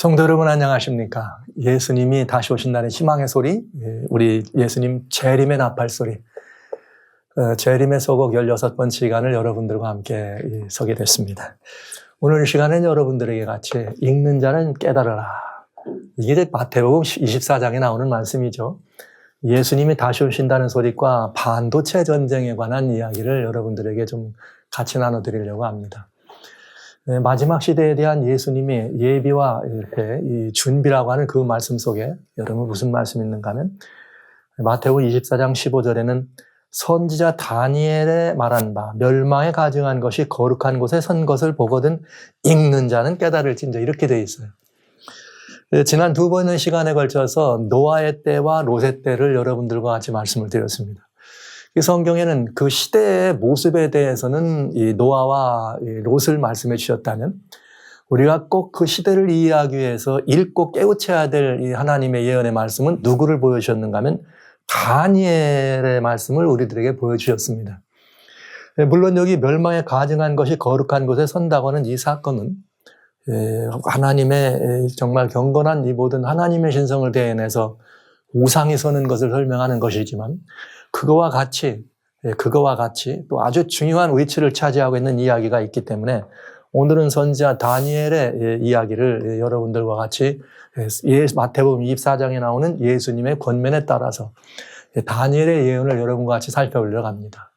성도 여러분 안녕하십니까? 예수님이 다시 오신다는 희망의 소리, 우리 예수님 재림의 나팔 소리, 재림의 소곡 16번째 시간을 여러분들과 함께 서게 됐습니다. 오늘 시간은 여러분들에게 같이 읽는 자는 깨달으라. 이게 마태복음 24장에 나오는 말씀이죠. 예수님이 다시 오신다는 소리과 반도체 전쟁에 관한 이야기를 여러분들에게 좀 같이 나눠드리려고 합니다. 마지막 시대에 대한 예수님의 예비와 이렇게 이 준비라고 하는 그 말씀 속에 여러분 무슨 말씀이 있는가 하면 마태복음 24장 15절에는 선지자 다니엘의 말한 바 멸망에 가증한 것이 거룩한 곳에 선 것을 보거든 읽는 자는 깨달을진저 이렇게 되어 있어요. 지난 두 번의 시간에 걸쳐서 노아의 때와 롯의 때를 여러분들과 같이 말씀을 드렸습니다. 이 성경에는 그 시대의 모습에 대해서는 이 노아와 롯을 말씀해 주셨다면 우리가 꼭 그 시대를 이해하기 위해서 읽고 깨우쳐야 될 이 하나님의 예언의 말씀은 누구를 보여주셨는가 하면 다니엘의 말씀을 우리들에게 보여주셨습니다. 물론 여기 멸망에 가증한 것이 거룩한 곳에 선다고 하는 이 사건은 하나님의 정말 경건한 이 모든 하나님의 신성을 대해내서 우상이 서는 것을 설명하는 것이지만 그거와 같이 또 아주 중요한 위치를 차지하고 있는 이야기가 있기 때문에 오늘은 선지자 다니엘의 이야기를 여러분들과 같이 마태복음 24장에 나오는 예수님의 권면에 따라서 다니엘의 예언을 여러분과 같이 살펴보려고 합니다.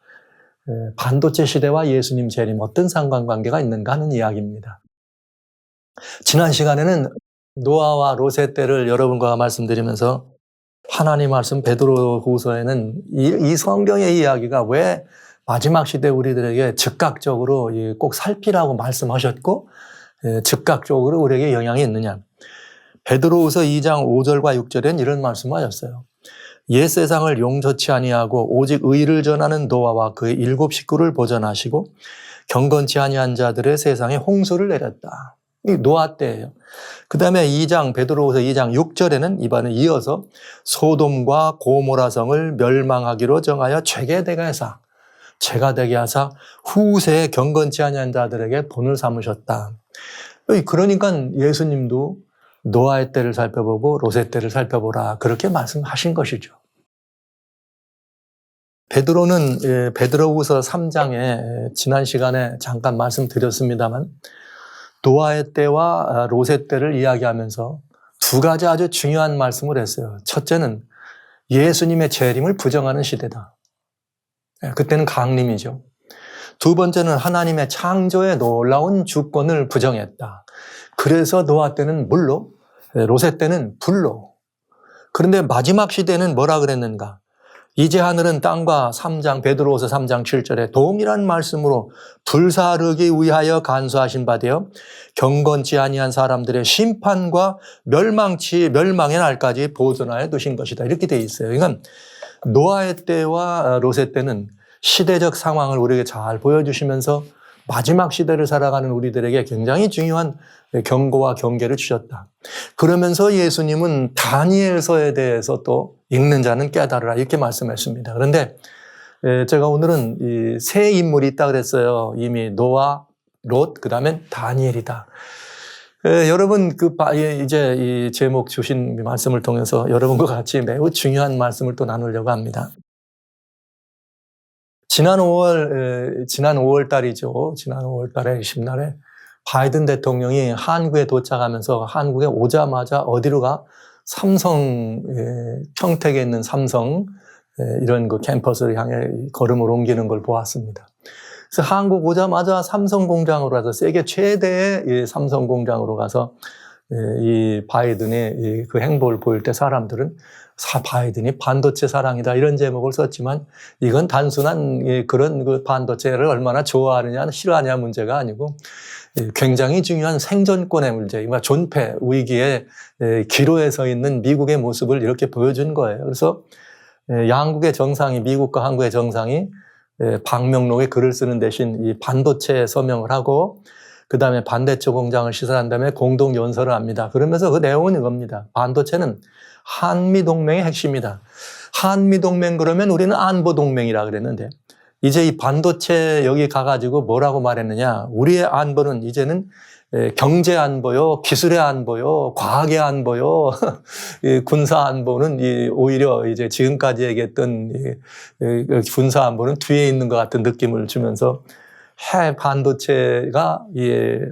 반도체 시대와 예수님 재림 어떤 상관관계가 있는가 하는 이야기입니다. 지난 시간에는 노아와 롯의 때를 여러분과 말씀드리면서 하나님 말씀 베드로후서에는 이 성경의 이야기가 왜 마지막 시대 우리들에게 즉각적으로 꼭 살피라고 말씀하셨고 즉각적으로 우리에게 영향이 있느냐. 베드로후서 2장 5절과 6절엔 이런 말씀을 하셨어요. 옛 세상을 용서치 아니하고 오직 의를 전하는 노아와 그의 7 식구를 보전하시고 경건치 아니한 자들의 세상에 홍수를 내렸다. 이 노아 때예요. 그 다음에 베드로후서 2장 6절에는 이번에 이어서 소돔과 고모라 성을 멸망하기로 정하여 죄가 되게 하사 후세에 경건치 아니한 자들에게 본을 삼으셨다. 그러니까 예수님도 노아의 때를 살펴보고 롯의 때를 살펴보라 그렇게 말씀하신 것이죠. 베드로는 베드로후서 3장에 지난 시간에 잠깐 말씀드렸습니다만 노아의 때와 롯의 때를 이야기하면서 두 가지 아주 중요한 말씀을 했어요. 첫째는 예수님의 재림을 부정하는 시대다. 그때는 강림이죠. 두 번째는 하나님의 창조의 놀라운 주권을 부정했다. 그래서 노아 때는 물로, 롯의 때는 불로. 그런데 마지막 시대는 뭐라 그랬는가? 이제 하늘은 땅과 베드로후서 3장 7절에 동일한 말씀으로 불사르기 위하여 간수하신 바 되어 경건치 아니한 사람들의 심판과 멸망의 날까지 보존하여 두신 것이다. 이렇게 되어 있어요. 그러니까 노아의 때와 롯의 때는 시대적 상황을 우리에게 잘 보여주시면서 마지막 시대를 살아가는 우리들에게 굉장히 중요한 경고와 경계를 주셨다. 그러면서 예수님은 다니엘서에 대해서 또 읽는 자는 깨달으라 이렇게 말씀했습니다. 그런데 제가 오늘은 이 세 인물이 있다 그랬어요. 이미 노아, 롯, 그 다음에 다니엘이다. 여러분 이제 이 제목 주신 말씀을 통해서 여러분과 같이 매우 중요한 말씀을 또 나누려고 합니다. 지난 5월 달이죠. 지난 5월 달에 20날에 바이든 대통령이 한국에 도착하면서 한국에 오자마자 어디로 가? 평택에 있는 삼성 이런 그 캠퍼스를 향해 걸음을 옮기는 걸 보았습니다. 그래서 한국 오자마자 삼성 공장으로 가서 세계 최대의 삼성 공장으로 가서 이 바이든의 그 행보를 보일 때 사람들은 바이든이 반도체 사랑이다 이런 제목을 썼지만 이건 단순한 그런 그 반도체를 얼마나 좋아하느냐 싫어하냐 문제가 아니고 굉장히 중요한 생존권의 문제, 존폐 위기의 기로에 서 있는 미국의 모습을 이렇게 보여준 거예요. 그래서 양국의 정상이 미국과 한국의 정상이 방명록에 글을 쓰는 대신 이 반도체에 서명을 하고 그 다음에 반대쪽 공장을 시설한 다음에 공동 연설을 합니다. 그러면서 그 내용은 이겁니다. 반도체는 한미동맹의 핵심이다. 한미동맹 그러면 우리는 안보동맹이라 그랬는데 이제 이 반도체 여기 가가지고 뭐라고 말했느냐. 우리의 안보는 이제는 경제 안보요, 기술의 안보요, 과학의 안보요, 군사 안보는 오히려 이제 지금까지 얘기했던 군사 안보는 뒤에 있는 것 같은 느낌을 주면서 해 반도체가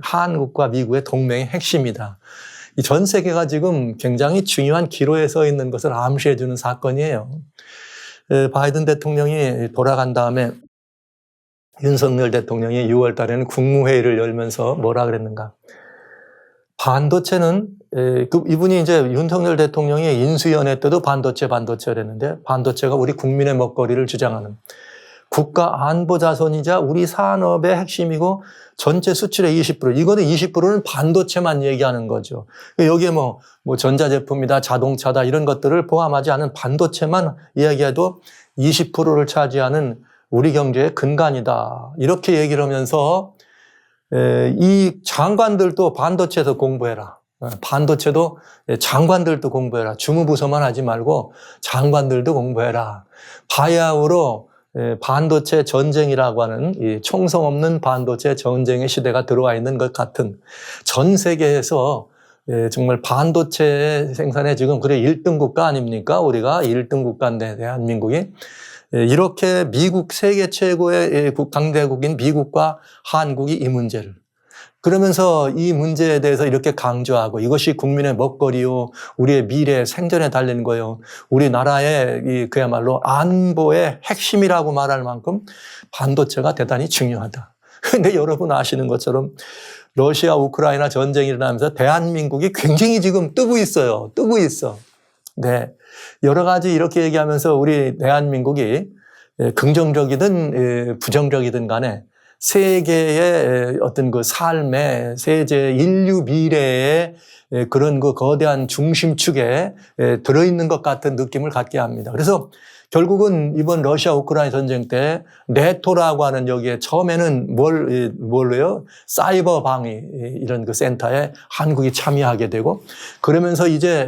한국과 미국의 동맹의 핵심이다. 이 전 세계가 지금 굉장히 중요한 기로에 서 있는 것을 암시해 주는 사건이에요. 바이든 대통령이 돌아간 다음에 윤석열 대통령이 6월 달에는 국무회의를 열면서 뭐라 그랬는가. 반도체는, 이분이 이제 윤석열 대통령이 인수위원회 때도 반도체랬는데, 반도체가 우리 국민의 먹거리를 주장하는 국가 안보 자산이자 우리 산업의 핵심이고 전체 수출의 20%, 이거는 20%는 반도체만 얘기하는 거죠. 여기에 뭐 전자제품이다, 자동차다 이런 것들을 포함하지 않은 반도체만 이야기해도 20%를 차지하는 우리 경제의 근간이다. 이렇게 얘기를 하면서 이 장관들도 반도체에서 공부해라. 반도체도 장관들도 공부해라. 주무부서만 하지 말고 장관들도 공부해라. 바야흐로 반도체 전쟁이라고 하는 이 총성 없는 반도체 전쟁의 시대가 들어와 있는 것 같은 전 세계에서 정말 반도체 생산에 지금 그래 1등 국가 아닙니까? 우리가 1등 국가인데 대한민국이 이렇게 미국 세계 최고의 강대국인 미국과 한국이 이 문제를 그러면서 이 문제에 대해서 이렇게 강조하고 이것이 국민의 먹거리요, 우리의 미래 생존에 달린 거요, 우리나라의 그야말로 안보의 핵심이라고 말할 만큼 반도체가 대단히 중요하다. 그런데 여러분 아시는 것처럼 러시아 우크라이나 전쟁이 일어나면서 대한민국이 굉장히 지금 뜨고 있어요. 뜨고 있어. 네. 여러 가지 이렇게 얘기하면서 우리 대한민국이 긍정적이든 부정적이든 간에 세계의 어떤 그 삶의 세계 인류 미래의 그런 그 거대한 중심축에 들어있는 것 같은 느낌을 갖게 합니다. 그래서 결국은 이번 러시아 우크라이나 전쟁 때 네토라고 하는 여기에 처음에는 뭘로요? 사이버 방위 이런 그 센터에 한국이 참여하게 되고 그러면서 이제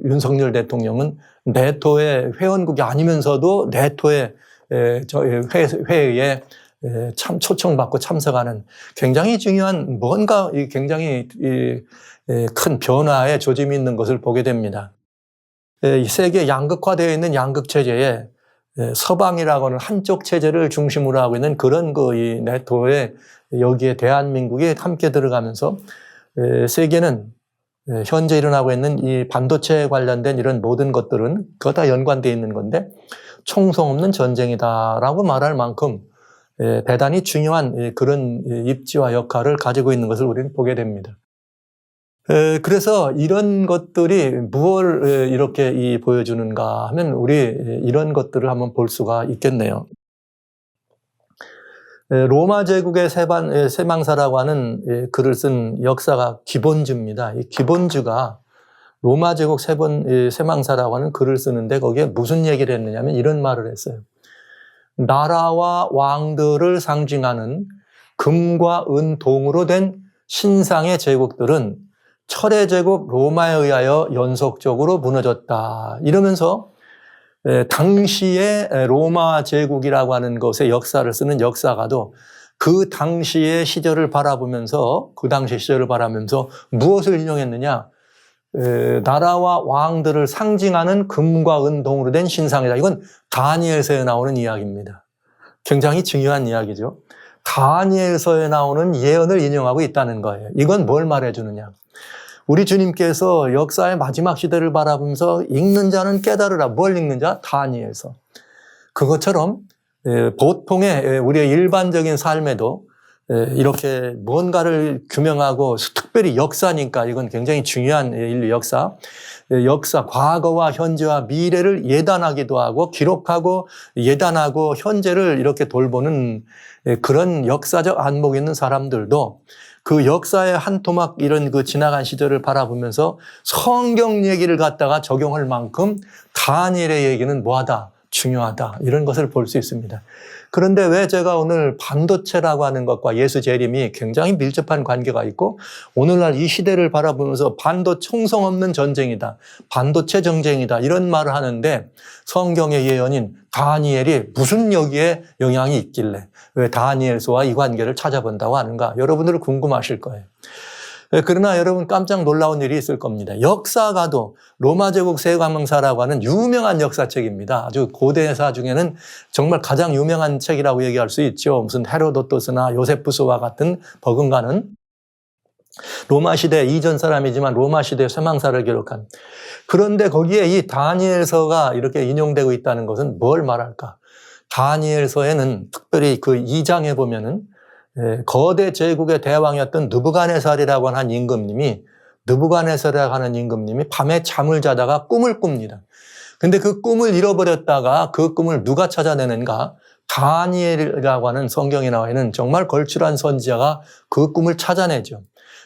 윤석열 대통령은 네토의 회원국이 아니면서도 네토의 회의에 참 초청받고 참석하는 굉장히 중요한 뭔가 굉장히 큰 변화의 조짐이 있는 것을 보게 됩니다. 이 세계 양극화되어 있는 양극 체제에 서방이라고 하는 한쪽 체제를 중심으로 하고 있는 그런 이 네토에 여기에 대한민국이 함께 들어가면서 세계는 현재 일어나고 있는 이 반도체에 관련된 이런 모든 것들은 그거 다 연관되어 있는 건데 총성 없는 전쟁이다라고 말할 만큼 대단히 중요한 그런 입지와 역할을 가지고 있는 것을 우리는 보게 됩니다. 그래서 이런 것들이 무엇을 이렇게 보여주는가 하면 우리 이런 것들을 한번 볼 수가 있겠네요. 로마 제국의 세망사라고 하는 글을 쓴 역사가 기본주입니다. 이 기본주가 로마 제국 세망사라고 하는 글을 쓰는데 거기에 무슨 얘기를 했느냐면 이런 말을 했어요. 나라와 왕들을 상징하는 금과 은, 동으로 된 신상의 제국들은 철의 제국 로마에 의하여 연속적으로 무너졌다. 이러면서 당시의 로마 제국이라고 하는 것의 역사를 쓰는 역사가도 그 당시의 시절을 바라보면서 무엇을 인용했느냐? 나라와 왕들을 상징하는 금과 은, 동으로 된 신상이다. 이건 다니엘서에 나오는 이야기입니다. 굉장히 중요한 이야기죠. 다니엘서에 나오는 예언을 인용하고 있다는 거예요. 이건 뭘 말해주느냐? 우리 주님께서 역사의 마지막 시대를 바라보면서 읽는 자는 깨달으라. 뭘 읽는 자? 다니엘서. 그것처럼 보통의 우리의 일반적인 삶에도 이렇게 뭔가를 규명하고 특별히 역사니까 이건 굉장히 중요한 인류 역사, 과거와 현재와 미래를 예단하기도 하고 기록하고 예단하고 현재를 이렇게 돌보는 그런 역사적 안목이 있는 사람들도 그 역사의 한 토막 이런 그 지나간 시절을 바라보면서 성경 얘기를 갖다가 적용할 만큼 다니엘의 얘기는 뭐하다? 중요하다. 이런 것을 볼 수 있습니다. 그런데 왜 제가 오늘 반도체라고 하는 것과 예수 재림이 굉장히 밀접한 관계가 있고 오늘날 이 시대를 바라보면서 총성 없는 전쟁이다. 반도체 전쟁이다. 이런 말을 하는데 성경의 예언인 다니엘이 무슨 여기에 영향이 있길래 왜 다니엘서와 이 관계를 찾아본다고 하는가. 여러분들 궁금하실 거예요. 그러나 여러분 깜짝 놀라운 일이 있을 겁니다. 역사가도 로마 제국 세관명사라고 하는 유명한 역사책입니다. 아주 고대사 중에는 정말 가장 유명한 책이라고 얘기할 수 있죠. 무슨 헤로도토스나 요세푸스와 같은 버금가는 로마 시대 이전 사람이지만 로마 시대 쇠망사를 기록한. 그런데 거기에 이 다니엘서가 이렇게 인용되고 있다는 것은 뭘 말할까? 다니엘서에는 특별히 그 2장에 보면은 거대 제국의 대왕이었던 느부갓네살이라고 하는 임금님이 밤에 잠을 자다가 꿈을 꿉니다. 근데 그 꿈을 잃어버렸다가 그 꿈을 누가 찾아내는가? 다니엘이라고 하는 성경에 나와 있는 정말 걸출한 선지자가 그 꿈을 찾아내죠.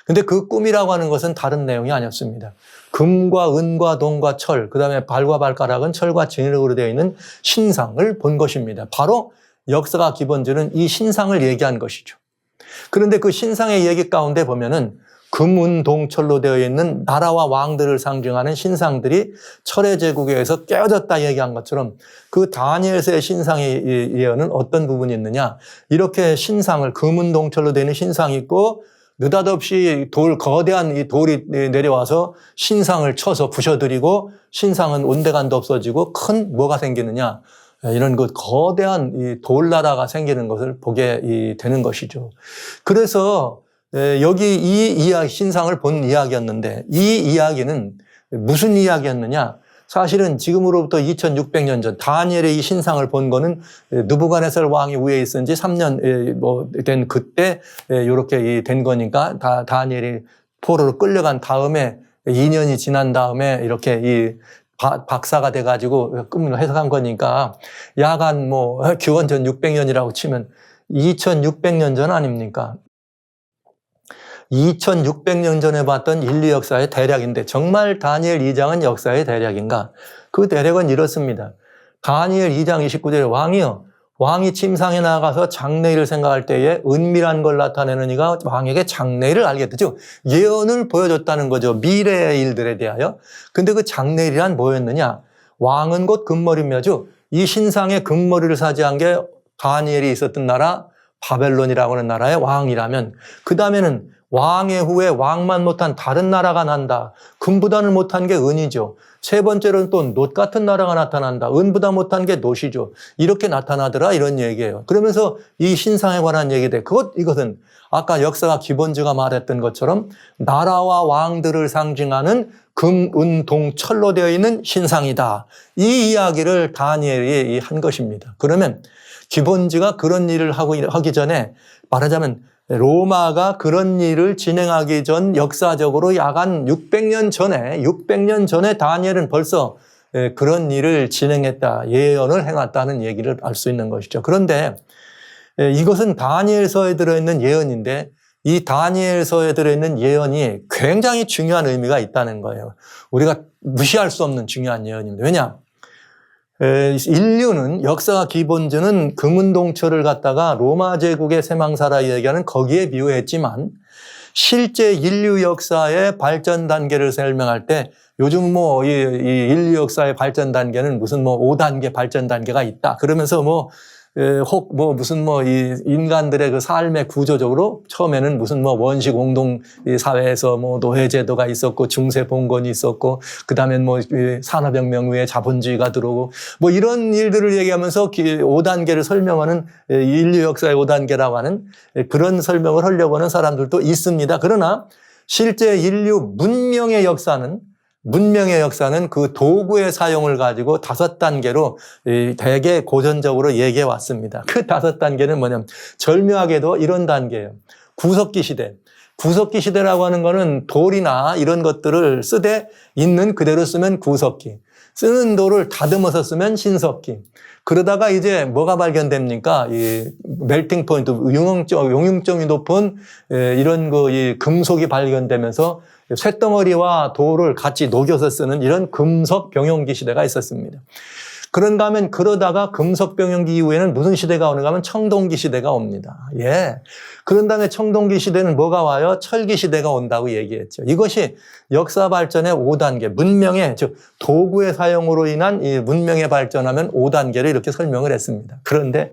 근데 그 꿈이라고 하는 것은 다른 내용이 아니었습니다. 금과 은과 동과 철, 그 다음에 발과 발가락은 철과 진흙으로 되어 있는 신상을 본 것입니다. 바로 역사가 기본주는 이 신상을 얘기한 것이죠. 그런데 그 신상의 얘기 가운데 보면은 금, 은, 동, 철로 되어 있는 나라와 왕들을 상징하는 신상들이 철의 제국에 의해서 깨어졌다 얘기한 것처럼 그 다니엘서의 신상의 예언은 어떤 부분이 있느냐. 이렇게 신상을 금, 은, 동, 철로 되어 있는 신상이 있고 느닷없이 거대한 이 돌이 내려와서 신상을 쳐서 부셔뜨리고 신상은 온데간도 없어지고 큰 뭐가 생기느냐. 이런 그 거대한 이 돌나라가 생기는 것을 보게 되는 것이죠. 그래서 여기 이 신상을 본 이야기였는데 이 이야기는 무슨 이야기였느냐? 사실은 지금으로부터 2600년 전 다니엘의 이 신상을 본 거는 느부갓네살 왕이 위에 있은 지 3년 된 그때 이렇게 된 거니까 다니엘이 포로로 끌려간 다음에 2년이 지난 다음에 이렇게 이 박사가 돼가지고 꿈을 해석한 거니까 야간 기원 전 600년이라고 치면 2600년 전 아닙니까? 2600년 전에 봤던 인류 역사의 대략인데 정말 다니엘 2장은 역사의 대략인가? 그 대략은 이렇습니다. 다니엘 2장 29절에 왕이 침상에 나가서 장래일을 생각할 때에 은밀한 걸 나타내는 이가 왕에게 장래일을 알게 되죠. 예언을 보여줬다는 거죠. 미래의 일들에 대하여. 근데 그 장래일이란 뭐였느냐? 왕은 곧 금머리며죠. 이 신상의 금머리를 사지한 게 다니엘이 있었던 나라 바벨론이라고 하는 나라의 왕이라면 그 다음에는 왕의 후에 왕만 못한 다른 나라가 난다. 금보다는 못한 게 은이죠. 세 번째로는 또 놋 같은 나라가 나타난다. 은보다 못한 게 놋이죠. 이렇게 나타나더라 이런 얘기예요. 그러면서 이 신상에 관한 얘기인데 이것은 아까 역사가 기본주가 말했던 것처럼 나라와 왕들을 상징하는 금, 은, 동, 철로 되어 있는 신상이다. 이 이야기를 다니엘이 한 것입니다. 그러면 기본주가 그런 일을 하기 전에 말하자면 로마가 그런 일을 진행하기 전 역사적으로 약 한 600년 전에 다니엘은 벌써 그런 일을 진행했다, 예언을 해놨다는 얘기를 알 수 있는 것이죠. 그런데 이것은 다니엘서에 들어있는 예언인데 이 다니엘서에 들어있는 예언이 굉장히 중요한 의미가 있다는 거예요. 우리가 무시할 수 없는 중요한 예언입니다. 왜냐? 인류는 역사가 기본주는 금은동철을 갖다가 로마 제국의 쇠망사라 얘기하는 거기에 비유했지만 실제 인류 역사의 발전 단계를 설명할 때 요즘 이 인류 역사의 발전 단계는 무슨 5단계 발전 단계가 있다. 그러면서 이 인간들의 그 삶의 구조적으로 처음에는 무슨 원시 공동 사회에서 노예제도가 있었고 중세 봉건이 있었고 그 다음엔 산업혁명 후에 자본주의가 들어오고 이런 일들을 얘기하면서 5단계를 설명하는 인류 역사의 5단계라고 하는 그런 설명을 하려고 하는 사람들도 있습니다. 그러나 실제 인류 문명의 역사는 그 도구의 사용을 가지고 5단계로 되게 고전적으로 얘기해 왔습니다. 그 5단계는 뭐냐면 절묘하게도 이런 단계예요. 구석기 시대. 구석기 시대라고 하는 거는 돌이나 이런 것들을 쓰되 있는 그대로 쓰면 구석기. 쓰는 돌을 다듬어서 쓰면 신석기. 그러다가 이제 뭐가 발견됩니까? 이 멜팅 포인트, 용융점이 높은 이런 이 금속이 발견되면서 쇳덩어리와 돌을 같이 녹여서 쓰는 이런 금속 병용기 시대가 있었습니다. 그런가 하면 그러다가 금속 병용기 이후에는 무슨 시대가 오는가 하면 청동기 시대가 옵니다. 예. 그런 다음에 청동기 시대는 뭐가 와요? 철기 시대가 온다고 얘기했죠. 이것이 역사 발전의 5단계, 문명의, 즉 도구의 사용으로 인한 이 문명의 발전하면 5단계를 이렇게 설명을 했습니다. 그런데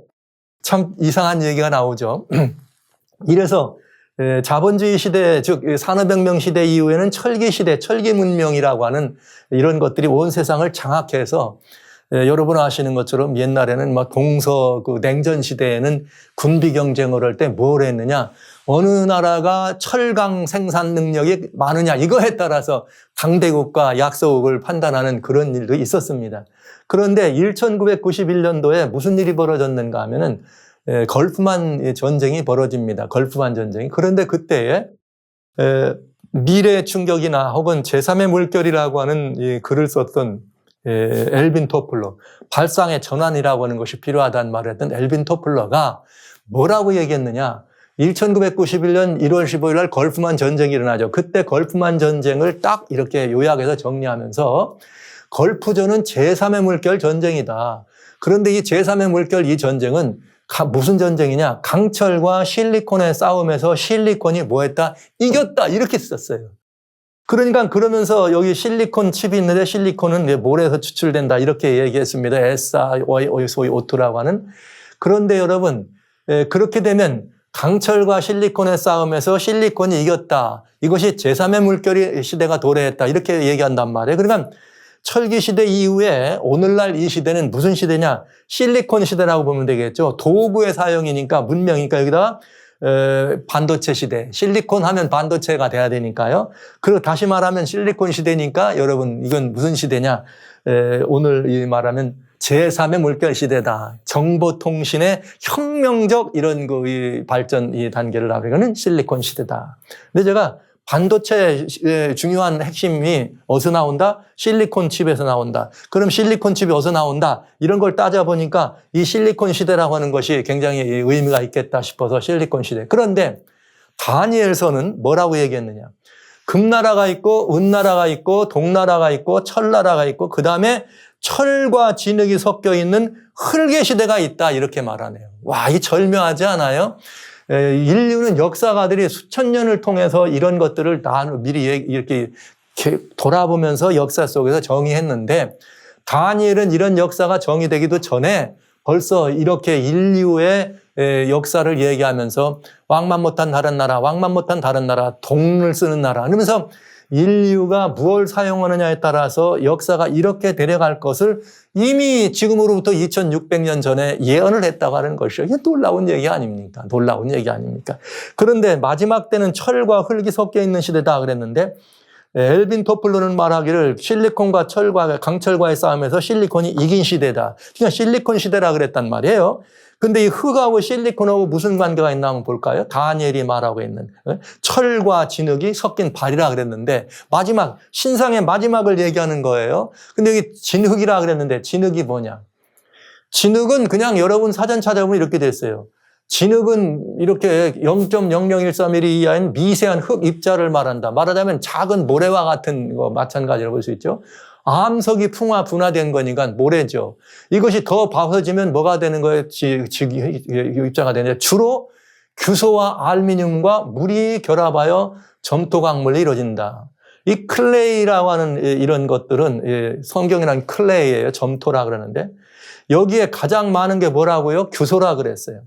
참 이상한 얘기가 나오죠. 이래서 자본주의 시대, 즉 산업혁명 시대 이후에는 철기 시대, 철기 문명이라고 하는 이런 것들이 온 세상을 장악해서 여러분 아시는 것처럼 옛날에는 막 냉전 시대에는 군비 경쟁을 할 때 뭘 했느냐? 어느 나라가 철강 생산 능력이 많으냐? 이거에 따라서 강대국과 약소국을 판단하는 그런 일도 있었습니다. 그런데 1991년도에 무슨 일이 벌어졌는가 하면은 걸프만 전쟁이 벌어집니다. 걸프만 전쟁이. 그런데 그때에 미래 충격이나 혹은 제3의 물결이라고 하는 이 글을 썼던 엘빈 토플러, 발상의 전환이라고 하는 것이 필요하다는 말을 했던 엘빈 토플러가 뭐라고 얘기했느냐. 1991년 1월 15일 날 걸프만 전쟁이 일어나죠. 그때 걸프만 전쟁을 딱 이렇게 요약해서 정리하면서 걸프전은 제3의 물결 전쟁이다. 그런데 이 제3의 물결 이 전쟁은 무슨 전쟁이냐. 강철과 실리콘의 싸움에서 실리콘이 뭐 했다? 이겼다. 이렇게 썼어요. 그러니까 그러면서 여기 실리콘 칩이 있는데 실리콘은 모래에서 추출된다. 이렇게 얘기했습니다. SiO2라고 하는. 그런데 여러분, 그렇게 되면 강철과 실리콘의 싸움에서 실리콘이 이겼다. 이것이 제3의 물결이 시대가 도래했다. 이렇게 얘기한단 말이에요. 그러니까 철기 시대 이후에 오늘날 이 시대는 무슨 시대냐? 실리콘 시대라고 보면 되겠죠. 도구의 사용이니까 문명이니까 여기다가 반도체 시대, 실리콘 하면 반도체가 돼야 되니까요. 그리고 다시 말하면 실리콘 시대니까 여러분 이건 무슨 시대냐? 오늘 이 말하면 제3의 물결 시대다. 정보통신의 혁명적 이런 그 발전 이 단계를 나가는 실리콘 시대다. 근데 제가 반도체의 중요한 핵심이 어디서 나온다? 실리콘 칩에서 나온다. 그럼 실리콘 칩이 어디서 나온다? 이런 걸 따져보니까 이 실리콘 시대라고 하는 것이 굉장히 의미가 있겠다 싶어서 실리콘 시대. 그런데 다니엘서는 뭐라고 얘기했느냐? 금나라가 있고 은나라가 있고 동나라가 있고 철나라가 있고 그다음에 철과 진흙이 섞여 있는 흙의 시대가 있다 이렇게 말하네요. 와, 이 절묘하지 않아요? 인류는 역사가들이 수천 년을 통해서 이런 것들을 다 미리 이렇게 돌아보면서 역사 속에서 정의했는데 다니엘은 이런 역사가 정의되기도 전에 벌써 이렇게 인류의 역사를 얘기하면서 왕만 못한 다른 나라, 왕만 못한 다른 나라, 동을 쓰는 나라 그러면서 인류가 무엇을 사용하느냐에 따라서 역사가 이렇게 데려갈 것을 이미 지금으로부터 2600년 전에 예언을 했다고 하는 것이요. 이게 놀라운 얘기 아닙니까? 놀라운 얘기 아닙니까? 그런데 마지막 때는 철과 흙이 섞여 있는 시대다 그랬는데 엘빈 토플러는 말하기를 실리콘과 철과 강철과의 싸움에서 실리콘이 이긴 시대다. 그러니까 실리콘 시대라 그랬단 말이에요. 근데 이 흙하고 실리콘하고 무슨 관계가 있나 한번 볼까요? 다니엘이 말하고 있는 철과 진흙이 섞인 발이라 그랬는데 마지막 신상의 마지막을 얘기하는 거예요. 근데 여기 진흙이라 그랬는데 진흙이 뭐냐? 진흙은 그냥 여러분 사전 찾아보면 이렇게 됐어요. 진흙은 이렇게 0.0013mm 이하인 미세한 흙 입자를 말한다. 말하자면 작은 모래와 같은 거 마찬가지로 볼 수 있죠. 암석이 분화된 거니까 모래죠. 이것이 더 바워지면 뭐가 되는 거예요? 입자가 되는데 주로 규소와 알루미늄과 물이 결합하여 점토 광물이 이루어진다. 이 클레이라고 하는 이런 것들은 성경이란 클레이예요. 점토라 그러는데 여기에 가장 많은 게 뭐라고요? 규소라 그랬어요.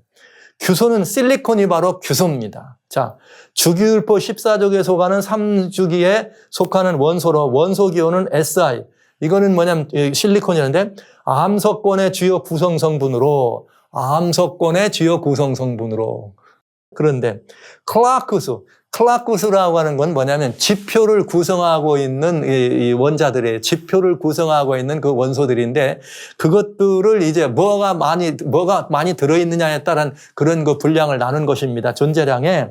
규소는 실리콘이 바로 규소입니다. 자, 주기율법 14족에 속하는 3주기에 속하는 원소로 원소 기호는 Si. 이거는 뭐냐면 실리콘이라는데 암석권의 주요 구성 성분으로 그런데 클라쿠스라고 하는 건 뭐냐면 지표를 구성하고 있는 이 원자들의 지표를 구성하고 있는 그 원소들인데 그것들을 이제 뭐가 많이 들어있느냐에 따른 그런 그 분량을 나눈 것입니다. 존재량에.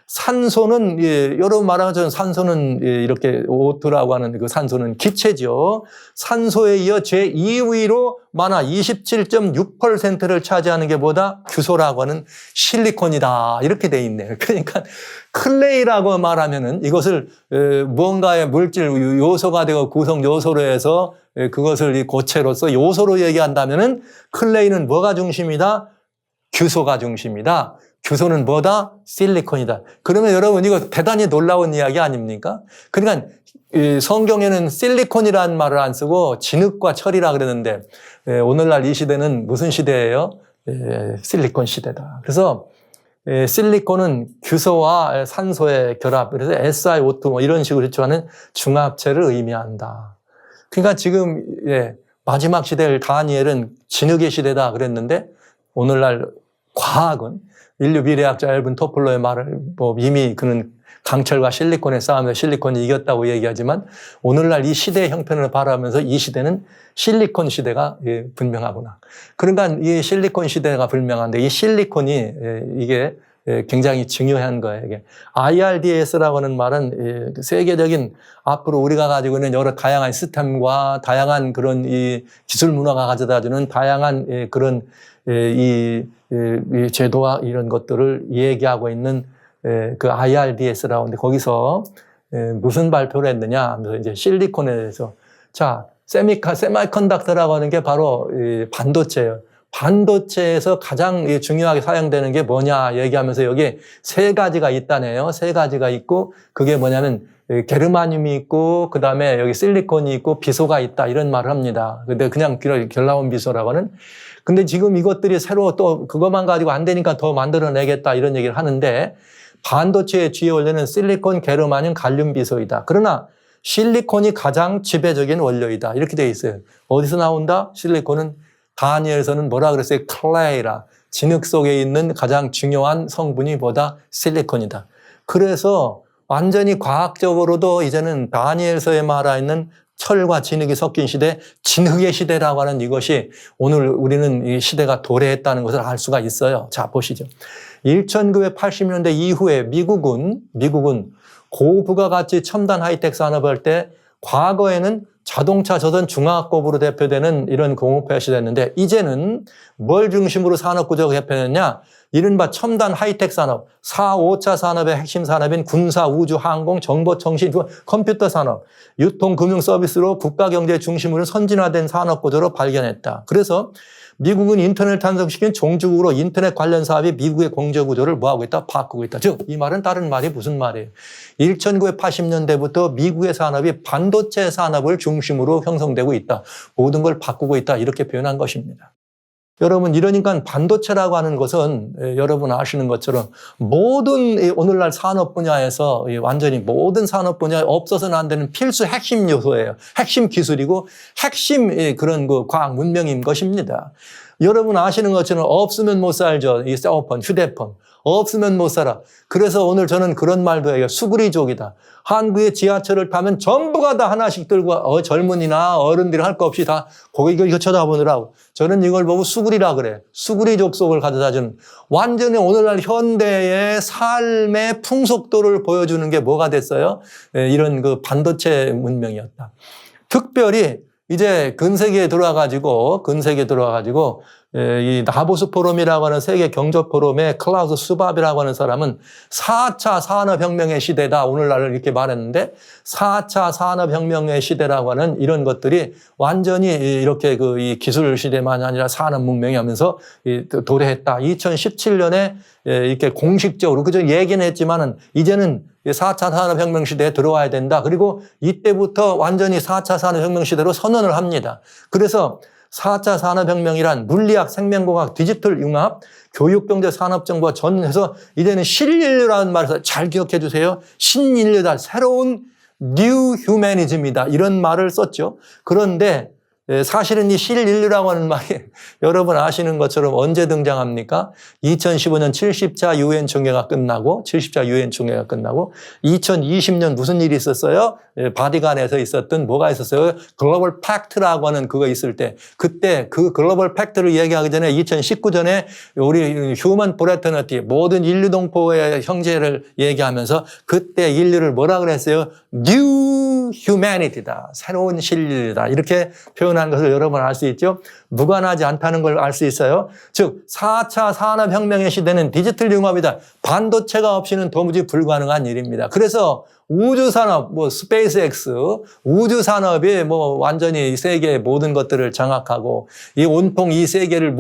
산소는, 여러분 말하는 것처럼 산소는 이렇게 O2라고 하는 그 산소는 기체죠. 산소에 이어 제2위로 많아 27.6%를 차지하는 게 뭐다? 규소라고 하는 실리콘이다. 이렇게 돼 있네요. 그러니까 클레이라고 말하면은 이것을 무언가의 물질 요소가 되고 구성 요소로 해서 그것을 이 고체로서 요소로 얘기한다면은 클레이는 뭐가 중심이다? 규소가 중심이다. 규소는 뭐다? 실리콘이다. 그러면 여러분 이거 대단히 놀라운 이야기 아닙니까? 그러니까 성경에는 실리콘이라는 말을 안 쓰고 진흙과 철이라 그러는데 오늘날 이 시대는 무슨 시대예요? 실리콘 시대다. 그래서 실리콘은 규소와 산소의 결합, 그래서 SiO2 뭐 이런 식으로 일조하는 중합체를 의미한다. 그러니까 지금 마지막 시대를 다니엘은 진흙의 시대다 그랬는데 오늘날 과학은 인류 미래학자 앨분 토플러의 말을 이미 그는 강철과 실리콘의 싸움에서 실리콘이 이겼다고 얘기하지만 오늘날 이 시대의 형편을 바라보면서 이 시대는 실리콘 시대가 분명하구나. 그러니까 이 실리콘 시대가 분명한데 이 실리콘이 이게 굉장히 중요한 거예요. 이게 IRDS라고 하는 말은 세계적인 앞으로 우리가 가지고 있는 여러 다양한 시스템과 다양한 그런 이 기술 문화가 가져다주는 다양한 그런 이 제도와 이런 것들을 얘기하고 있는 그 IRDS라고 하는데 거기서 무슨 발표를 했느냐 하면서 이제 실리콘에 대해서 자, 세미컨덕터라고 하는 게 바로 반도체예요. 반도체에서 가장 중요하게 사용되는 게 뭐냐 얘기하면서 여기 세 가지가 있다네요. 세 가지가 있고 그게 뭐냐면 게르마늄이 있고 그다음에 여기 실리콘이 있고 비소가 있다 이런 말을 합니다. 근데 그냥 결나온 비소라고 하는 근데 지금 이것들이 새로 또 그것만 가지고 안 되니까 더 만들어내겠다 이런 얘기를 하는데 반도체의 주요 원료는 실리콘, 게르마늄, 갈륨 비소이다. 그러나 실리콘이 가장 지배적인 원료이다. 이렇게 되어 있어요. 어디서 나온다? 실리콘은 다니엘서는 뭐라 그랬어요? 클레이라. 진흙 속에 있는 가장 중요한 성분이 뭐다? 실리콘이다. 그래서 완전히 과학적으로도 이제는 다니엘서에 말하 있는 철과 진흙이 섞인 시대, 진흙의 시대라고 하는 이것이 오늘 우리는 이 시대가 도래했다는 것을 알 수가 있어요. 자, 보시죠. 1980년대 이후에 미국은 고부가가치 첨단 하이텍 산업을 할 때 과거에는 자동차 저선 중화학급으로 대표되는 이런 공업회가 시대였는데 이제는 뭘 중심으로 산업 구조가 개편했냐? 이른바 첨단 하이텍 산업, 4, 5차 산업의 핵심 산업인 군사, 우주, 항공, 정보, 통신, 컴퓨터 산업, 유통, 금융 서비스로 국가 경제 중심으로 선진화된 산업 구조로 발견했다. 그래서 미국은 인터넷 탄생시킨 종주국으로 인터넷 관련 사업이 미국의 공제 구조를 뭐하고 있다? 바꾸고 있다. 즉, 이 말은 다른 말이 무슨 말이에요? 1980년대부터 미국의 산업이 반도체 산업을 중심으로 형성되고 있다. 모든 걸 바꾸고 있다. 이렇게 표현한 것입니다. 여러분, 이러니까 반도체라고 하는 것은 여러분 아시는 것처럼 모든 오늘날 산업 분야에서 완전히 모든 산업 분야에 없어서는 안 되는 필수 핵심 요소예요. 핵심 기술이고 핵심 그런 그 과학 문명인 것입니다. 여러분 아시는 것처럼 없으면 못 살죠. 이 셀폰, 휴대폰. 없으면 못 살아. 그래서 오늘 저는 그런 말도 해요. 수구리족이다. 한국의 지하철을 타면 전부가 다 하나씩 들고 젊은이나 어른들이 할 거 없이 다 이거 쳐다보느라고. 저는 이걸 보고 수구리라 그래. 수구리족 속을 가져다 주는 완전히 오늘날 현대의 삶의 풍속도를 보여주는 게 뭐가 됐어요? 이런 그 반도체 문명이었다. 특별히 이제 근세기에 들어와가지고 이 다보스 포럼이라고 하는 세계 경제 포럼의 클라우스 수밥이라고 하는 사람은 4차 산업혁명의 시대다 오늘날을 이렇게 말했는데 4차 산업혁명의 시대라고 하는 이런 것들이 완전히 이렇게 이 기술 시대만이 아니라 산업문명이 하면서 도래했다. 2017년에 이렇게 공식적으로 그저 얘기는 했지만은 이제는 4차 산업혁명 시대에 들어와야 된다. 그리고 이때부터 완전히 4차 산업혁명 시대로 선언을 합니다. 그래서 4차 산업혁명이란 물리학, 생명공학, 디지털 융합, 교육, 경제, 산업, 정보와 전해서 이제는 신인류라는 말에서 잘 기억해 주세요. 신인류다. 새로운 뉴 휴머니즘이다. 이런 말을 썼죠. 그런데 사실은 이 실인류라고 하는 말이 여러분 아시는 것처럼 언제 등장합니까? 2015년 70차 유엔 총회가 끝나고 2020년 무슨 일이 있었어요? 바티칸에서 있었던 뭐가 있었어요? 글로벌 팩트라고 하는 그거 있을 때 그때 그 글로벌 팩트를 얘기하기 전에 2019년에 우리 휴먼 프레터너티 모든 인류 동포의 형제를 얘기하면서 그때 인류를 뭐라 그랬어요? New Humanity다. 새로운 신류다. 이렇게 표현한 것을 여러분 알 수 있죠? 무관하지 않다는 걸 알 수 있어요. 즉 4차 산업혁명의 시대는 디지털 융합이다. 반도체가 없이는 도무지 불가능한 일입니다. 그래서 우주산업, 스페이스X, 우주산업이 완전히 이 세계의 모든 것들을 장악하고 이 온통 이 세계를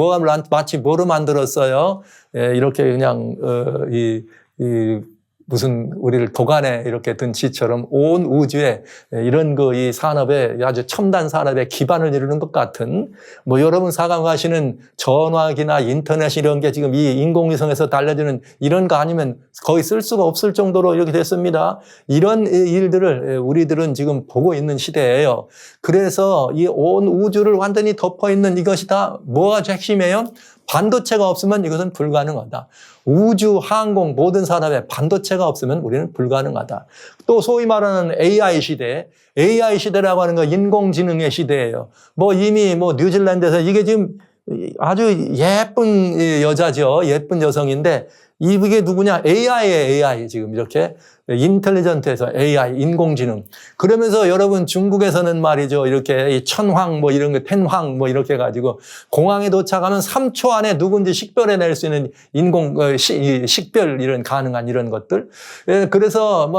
마치 뭐로 만들었어요? 이렇게 그냥, 무슨 우리를 도간에 이렇게 든 지처럼 온 우주에 이런 이 산업에 아주 첨단 산업의 기반을 이루는 것 같은 여러분 사용하시는 전화기나 인터넷 이런 게 지금 이 인공위성에서 달려드는 이런 거 아니면 거의 쓸 수가 없을 정도로 이렇게 됐습니다. 이런 일들을 우리들은 지금 보고 있는 시대예요. 그래서 이 온 우주를 완전히 덮어 있는 이것이 다 뭐가 핵심이에요? 반도체가 없으면 이것은 불가능하다. 우주, 항공, 모든 산업에 반도체가 없으면 우리는 불가능하다. 또 소위 말하는 AI 시대, AI 시대라고 하는 건 인공지능의 시대예요. 이미 뉴질랜드에서 이게 지금 아주 예쁜 여자죠. 예쁜 여성인데 이게 누구냐? AI예요, AI. 지금 이렇게 인텔리전트에서 AI, 인공지능. 그러면서 여러분 중국에서는 말이죠. 이렇게 이 천황 이런 거, 텐황 이렇게 해가지고 공항에 도착하면 3초 안에 누군지 식별해낼 수 있는 식별 이런 가능한 이런 것들. 그래서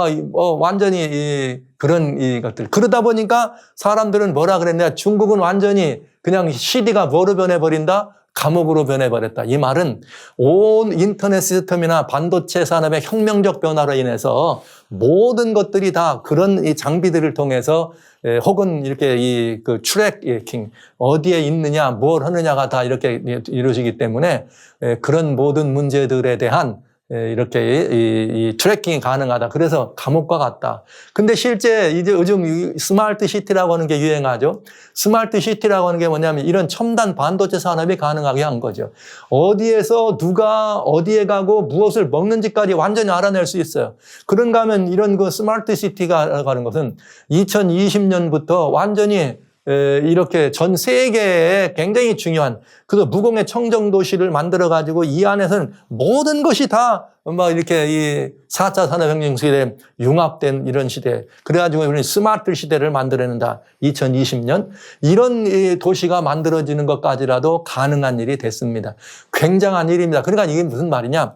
완전히 그런 것들. 그러다 보니까 사람들은 뭐라 그랬냐? 중국은 완전히 그냥 CD가 뭐로 변해버린다? 감옥으로 변해버렸다. 이 말은 온 인터넷 시스템이나 반도체 산업의 혁명적 변화로 인해서 모든 것들이 다 그런 이 장비들을 통해서 혹은 이렇게 트래킹, 어디에 있느냐, 뭘 하느냐가 다 이렇게 이루어지기 때문에 그런 모든 문제들에 대한 이렇게 이 트래킹이 가능하다. 그래서 감옥과 같다. 근데 실제 이제 요즘 스마트 시티라고 하는 게 유행하죠. 스마트 시티라고 하는 게 뭐냐면 이런 첨단 반도체 산업이 가능하게 한 거죠. 어디에서 누가 어디에 가고 무엇을 먹는지까지 완전히 알아낼 수 있어요. 그런가 하면 이런 스마트 시티가 가는 것은 2020년부터 완전히 이렇게 전 세계에 굉장히 중요한 그래서 무공해 청정도시를 만들어가지고 이 안에서는 모든 것이 다 이렇게 이 4차 산업혁명 시대에 융합된 이런 시대. 그래가지고 우리는 스마트 시대를 만들어낸다. 2020년. 이런 도시가 만들어지는 것까지라도 가능한 일이 됐습니다. 굉장한 일입니다. 그러니까 이게 무슨 말이냐.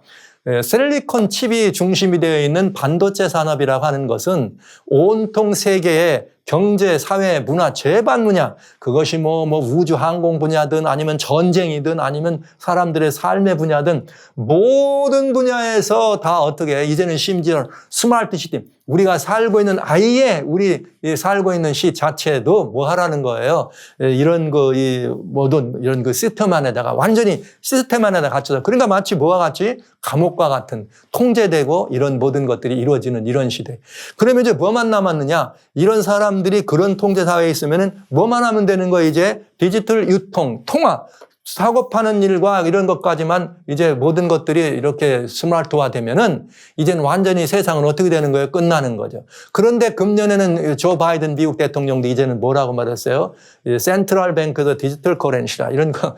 실리콘 칩이 중심이 되어 있는 반도체 산업이라고 하는 것은 온통 세계의 경제, 사회, 문화, 제반 분야, 그것이 우주 항공 분야든 아니면 전쟁이든 아니면 사람들의 삶의 분야든 모든 분야에서 다 어떻게 이제는 심지어 스마트 시스템, 우리가 살고 있는 아예 우리 살고 있는 시 자체도 뭐 하라는 거예요. 이런 모든 이런 시스템 안에다가 완전히 시스템 안에다 갇혀서 그러니까 마치 뭐와 같이 감옥과 같은 통제되고 이런 모든 것들이 이루어지는 이런 시대. 그러면 이제 뭐만 남았느냐? 이런 사람들이 그런 통제 사회에 있으면은 뭐만 하면 되는 거예요? 이제 디지털 유통, 통화. 사고 파는 일과 이런 것까지만 이제 모든 것들이 이렇게 스마트화 되면은 이제는 완전히 세상은 어떻게 되는 거예요? 끝나는 거죠. 그런데 금년에는 조 바이든 미국 대통령도 이제는 뭐라고 말했어요? 센트럴 뱅크도 디지털 커런시라 이런 거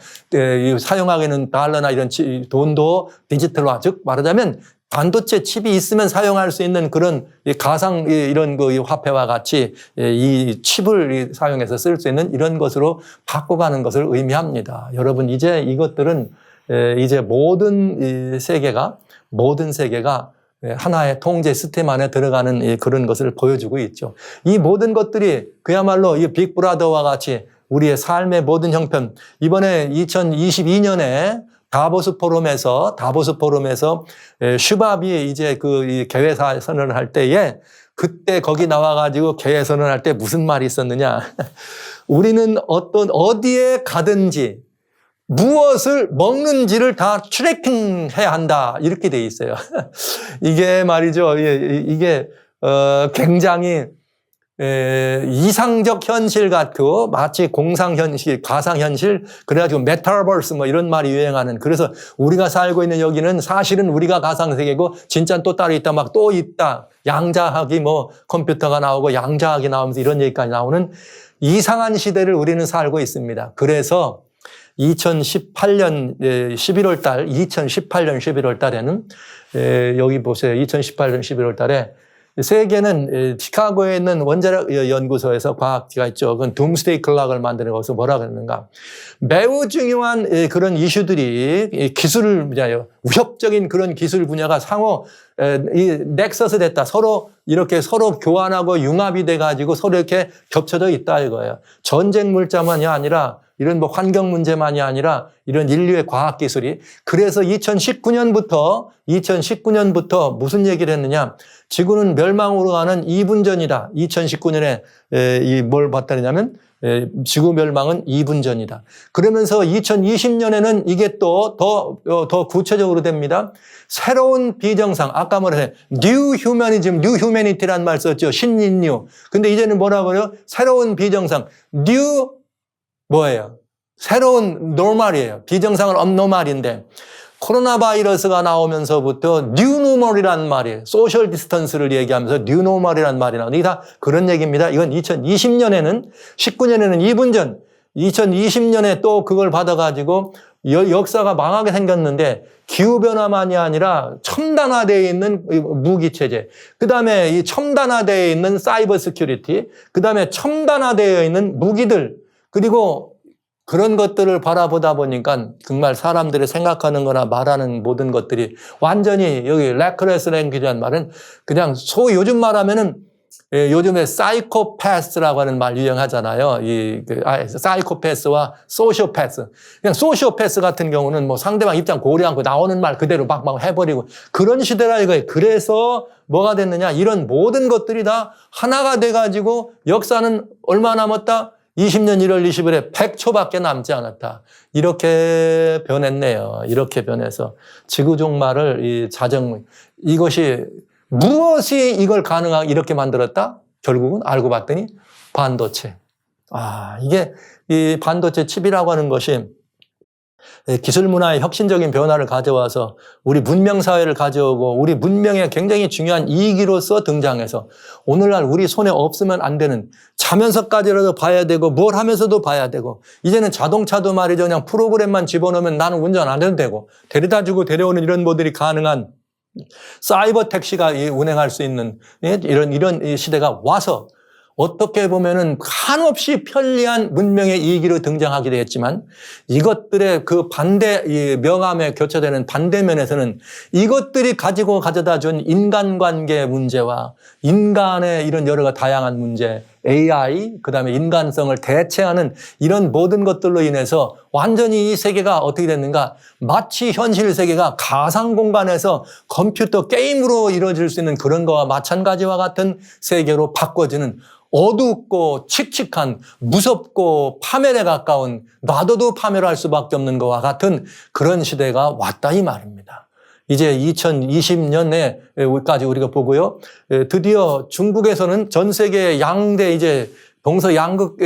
사용하기는 달러나 이런 돈도 디지털화 즉 말하자면 반도체 칩이 있으면 사용할 수 있는 그런 가상 이런 화폐와 같이 이 칩을 사용해서 쓸 수 있는 이런 것으로 바꿔가는 것을 의미합니다. 여러분 이제 이것들은 이제 모든 세계가 하나의 통제 시스템 안에 들어가는 그런 것을 보여주고 있죠. 이 모든 것들이 그야말로 이 빅브라더와 같이 우리의 삶의 모든 형편 이번에 2022년에 다보스 포럼에서 슈밥이 이제 개회사 선언을 할 때에 그때 거기 나와가지고 개회 선언을 할 때 무슨 말이 있었느냐. 우리는 어디에 가든지 무엇을 먹는지를 다 트래킹해야 한다. 이렇게 돼 있어요. 이게 말이죠. 이게 굉장히 이상적 현실 같고 마치 공상현실, 가상현실, 그래가지고 메타버스 뭐 이런 말이 유행하는, 그래서 우리가 살고 있는 여기는 사실은 우리가 가상세계고 진짜는 또 따로 있다, 막 또 있다. 양자학이 뭐 컴퓨터가 나오고 양자학이 나오면서 이런 얘기까지 나오는 이상한 시대를 우리는 살고 있습니다. 그래서 2018년 11월 달, 2018년 11월 달에는 여기 보세요. 2018년 11월 달에 세계는 시카고에 있는 원자력 연구소에서 과학자가 있죠. 그건 둠스데이 클락을 만드는 것에서 뭐라 그러는가. 매우 중요한 그런 이슈들이 기술 분야요. 위협적인 그런 기술 분야가 상호 넥서스 됐다. 서로 이렇게 서로 교환하고 융합이 돼가지고 서로 이렇게 겹쳐져 있다 이거예요. 전쟁 물자만이 아니라 이런 뭐 환경 문제만이 아니라 이런 인류의 과학 기술이. 그래서 2019년부터 무슨 얘기를 했느냐. 지구는 멸망으로 가는 2분 전이다. 2019년에 뭘 봤다냐면 지구 멸망은 2분 전이다. 그러면서 2020년에는 이게 또 더 구체적으로 됩니다. 새로운 비정상, 아까 뭐래 New Humanism, New Humanity라는 말 썼죠. 신인류. 근데 이제는 뭐라고 그래요? 새로운 비정상, New 뭐예요? 새로운 노멀이에요. 비정상은 업노멀인데 코로나 바이러스가 나오면서부터 뉴노멀이라는 말이에요. 소셜 디스턴스를 얘기하면서 뉴노멀이라는 말이 나오는데 이게 다 그런 얘기입니다. 이건 2020년에는 19년에는 2분 전 2020년에 또 그걸 받아가지고 역사가 망하게 생겼는데 기후변화만이 아니라 첨단화되어 있는 무기체제, 그 다음에 이 첨단화되어 있는 사이버 시큐리티, 그 다음에 첨단화되어 있는 무기들, 그리고 그런 것들을 바라보다 보니까 정말 사람들이 생각하는 거나 말하는 모든 것들이 완전히 여기 레크레스 랭귀지라는 말은 그냥 요즘 말하면은 요즘에 사이코패스라고 하는 말 유행하잖아요. 사이코패스와 소시오패스. 그냥 소시오패스 같은 경우는 뭐 상대방 입장 고려 않고 나오는 말 그대로 막 해버리고 그런 시대라 이거예요. 그래서 뭐가 됐느냐. 이런 모든 것들이 다 하나가 돼가지고 역사는 얼마 남았다? 20년 1월 20일에 100초밖에 남지 않았다. 이렇게 변했네요. 이렇게 변해서 지구 종말을 이것이 무엇이 이걸 가능하게 이렇게 만들었다? 결국은 알고 봤더니 반도체. 이게 이 반도체 칩이라고 하는 것이 기술 문화의 혁신적인 변화를 가져와서 우리 문명 사회를 가져오고 우리 문명에 굉장히 중요한 이익으로서 등장해서 오늘날 우리 손에 없으면 안 되는, 자면서까지라도 봐야 되고 뭘 하면서도 봐야 되고, 이제는 자동차도 말이죠. 그냥 프로그램만 집어넣으면 나는 운전 안 해도 되고 데려다주고 데려오는 이런 모델이 가능한 사이버 택시가 운행할 수 있는 이런 시대가 와서 어떻게 보면은 한없이 편리한 문명의 이익으로 등장하기도 했지만 이것들의 그 반대, 명암에 교차되는 반대면에서는 이것들이 가져다 준 인간관계 문제와 인간의 이런 여러 가지 다양한 문제, AI, 그 다음에 인간성을 대체하는 이런 모든 것들로 인해서 완전히 이 세계가 어떻게 됐는가? 마치 현실 세계가 가상 공간에서 컴퓨터 게임으로 이루어질 수 있는 그런 거와 마찬가지와 같은 세계로 바꿔지는, 어둡고 칙칙한, 무섭고 파멸에 가까운, 놔둬도 파멸할 수밖에 없는 것과 같은 그런 시대가 왔다 이 말입니다. 이제 2020년에까지 우리가 보고요. 드디어 중국에서는 전 세계 양대 이제 동서양극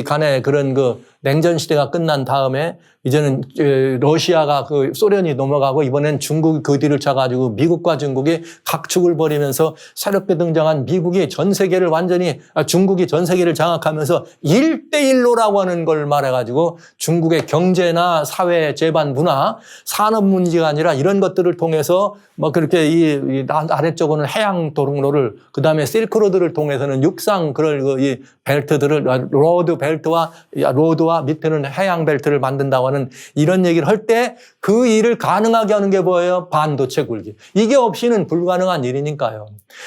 간의 그런 냉전 시대가 끝난 다음에 이제는 러시아가 소련이 넘어가고 이번엔 중국이 그 뒤를 차가지고 미국과 중국이 각축을 벌이면서 새롭게 등장한 미국이 전 세계를 중국이 전 세계를 장악하면서 1대1로라고 하는 걸 말해가지고 중국의 경제나 사회, 재반, 문화, 산업 문제가 아니라 이런 것들을 통해서 뭐 그렇게 이 아래쪽으로는 해양 도로를, 그 다음에 실크로드를 통해서는 육상 이 벨트들을 로드와 밑에는 해양 벨트를 만든다고 하는 이런 얘기를 할 때 그 일을 가능하게 하는 게 뭐예요? 반도체 굴기. 이게 없이는 불가능한 일이니까요.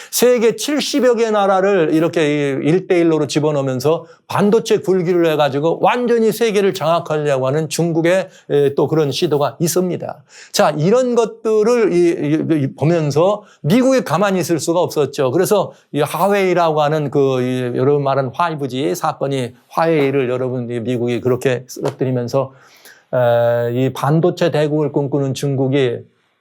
세계 70여 개 나라를 이렇게 1대1로 집어넣으면서 반도체 굴기를 해가지고 완전히 세계를 장악하려고 하는 중국의 또 그런 시도가 있습니다. 자, 이런 것들을 보면서 미국이 가만히 있을 수가 없었죠. 그래서 이 화웨이라고 하는 여러분 말한 5G 사건이, 화웨이를 여러분 미국이 그렇게 쓰러뜨리면서 이 반도체 대국을 꿈꾸는 중국이,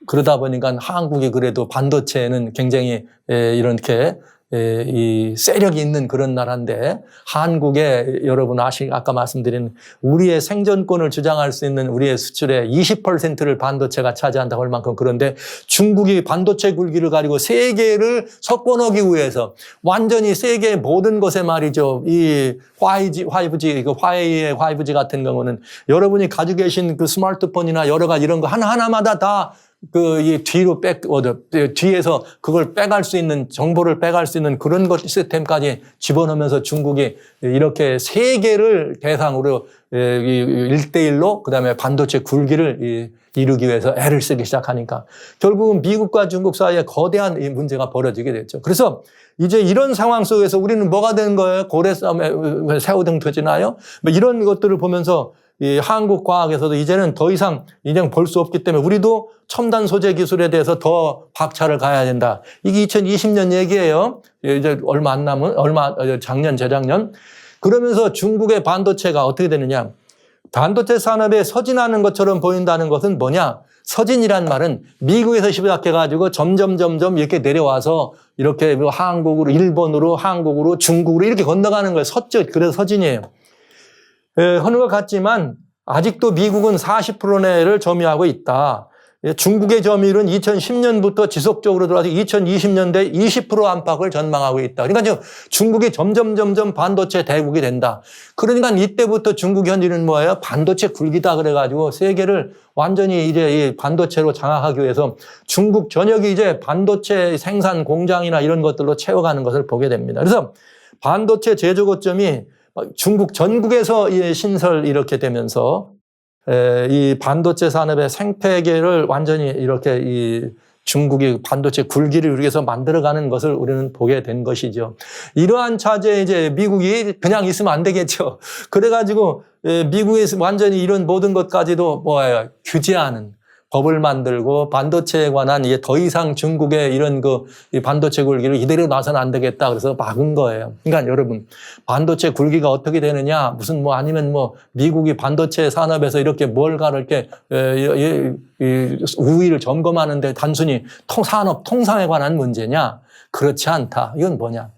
그러다 보니까 한국이 그래도 반도체에는 굉장히 이렇게 이 세력이 있는 그런 나라인데 한국에 여러분 아까 말씀드린 우리의 생존권을 주장할 수 있는 우리의 수출의 20%를 반도체가 차지한다고 할 만큼 그런데 중국이 반도체 굴기를 가지고 세계를 석권하기 위해서 완전히 세계 모든 것에 말이죠. 이 5G, 그 화웨이의 5G 같은 경우는 여러분이 가지고 계신 그 스마트폰이나 여러 가지 이런 거 하나하나마다 다 이 뒤에서 그걸 빼갈 수 있는, 정보를 빼갈 수 있는 그런 것 시스템까지 집어넣으면서 중국이 이렇게 세계를 대상으로 1대1로 그 다음에 반도체 굴기를 이루기 위해서 애를 쓰기 시작하니까 결국은 미국과 중국 사이에 거대한 이 문제가 벌어지게 됐죠. 그래서 이제 이런 상황 속에서 우리는 뭐가 되는 거예요? 고래 싸움에 새우등 터지나요? 뭐 이런 것들을 보면서 이 한국 과학에서도 이제는 더 이상 인정 볼 수 없기 때문에 우리도 첨단 소재 기술에 대해서 더 박차를 가야 된다. 이게 2020년 얘기예요. 이제 얼마 안 남은, 작년, 재작년. 그러면서 중국의 반도체가 어떻게 되느냐. 반도체 산업에 서진하는 것처럼 보인다는 것은 뭐냐. 서진이란 말은 미국에서 시작해가지고 점점 이렇게 내려와서 이렇게 한국으로, 일본으로, 한국으로, 중국으로 이렇게 건너가는 거예요. 서쪽. 그래서 서진이에요. 하는 것 같지만 아직도 미국은 40%내를 점유하고 있다. 중국의 점유율은 2010년부터 지속적으로 들어와서 2020년대 20% 안팎을 전망하고 있다. 그러니까 중국이 점점 반도체 대국이 된다. 그러니까 이때부터 중국 현지는 뭐예요? 반도체 굴기다 그래가지고 세계를 완전히 이제 이 반도체로 장악하기 위해서 중국 전역이 이제 반도체 생산 공장이나 이런 것들로 채워가는 것을 보게 됩니다. 그래서 반도체 제조 거점이 중국 전국에서 신설 이렇게 되면서 이 반도체 산업의 생태계를 완전히 이렇게 이 중국이 반도체 굴기를 위해서 만들어가는 것을 우리는 보게 된 것이죠. 이러한 차제에 이제 미국이 그냥 있으면 안 되겠죠. 그래가지고 미국에서 완전히 이런 모든 것까지도 규제하는 법을 만들고 반도체에 관한 이게 더 이상 중국의 이런 이 반도체 굴기를 이대로 놔서는 안 되겠다. 그래서 막은 거예요. 그러니까 여러분, 반도체 굴기가 어떻게 되느냐? 아니면 미국이 반도체 산업에서 이렇게 뭘가 이렇게 우위를 점검하는데 단순히 산업 통상에 관한 문제냐? 그렇지 않다. 이건 뭐냐?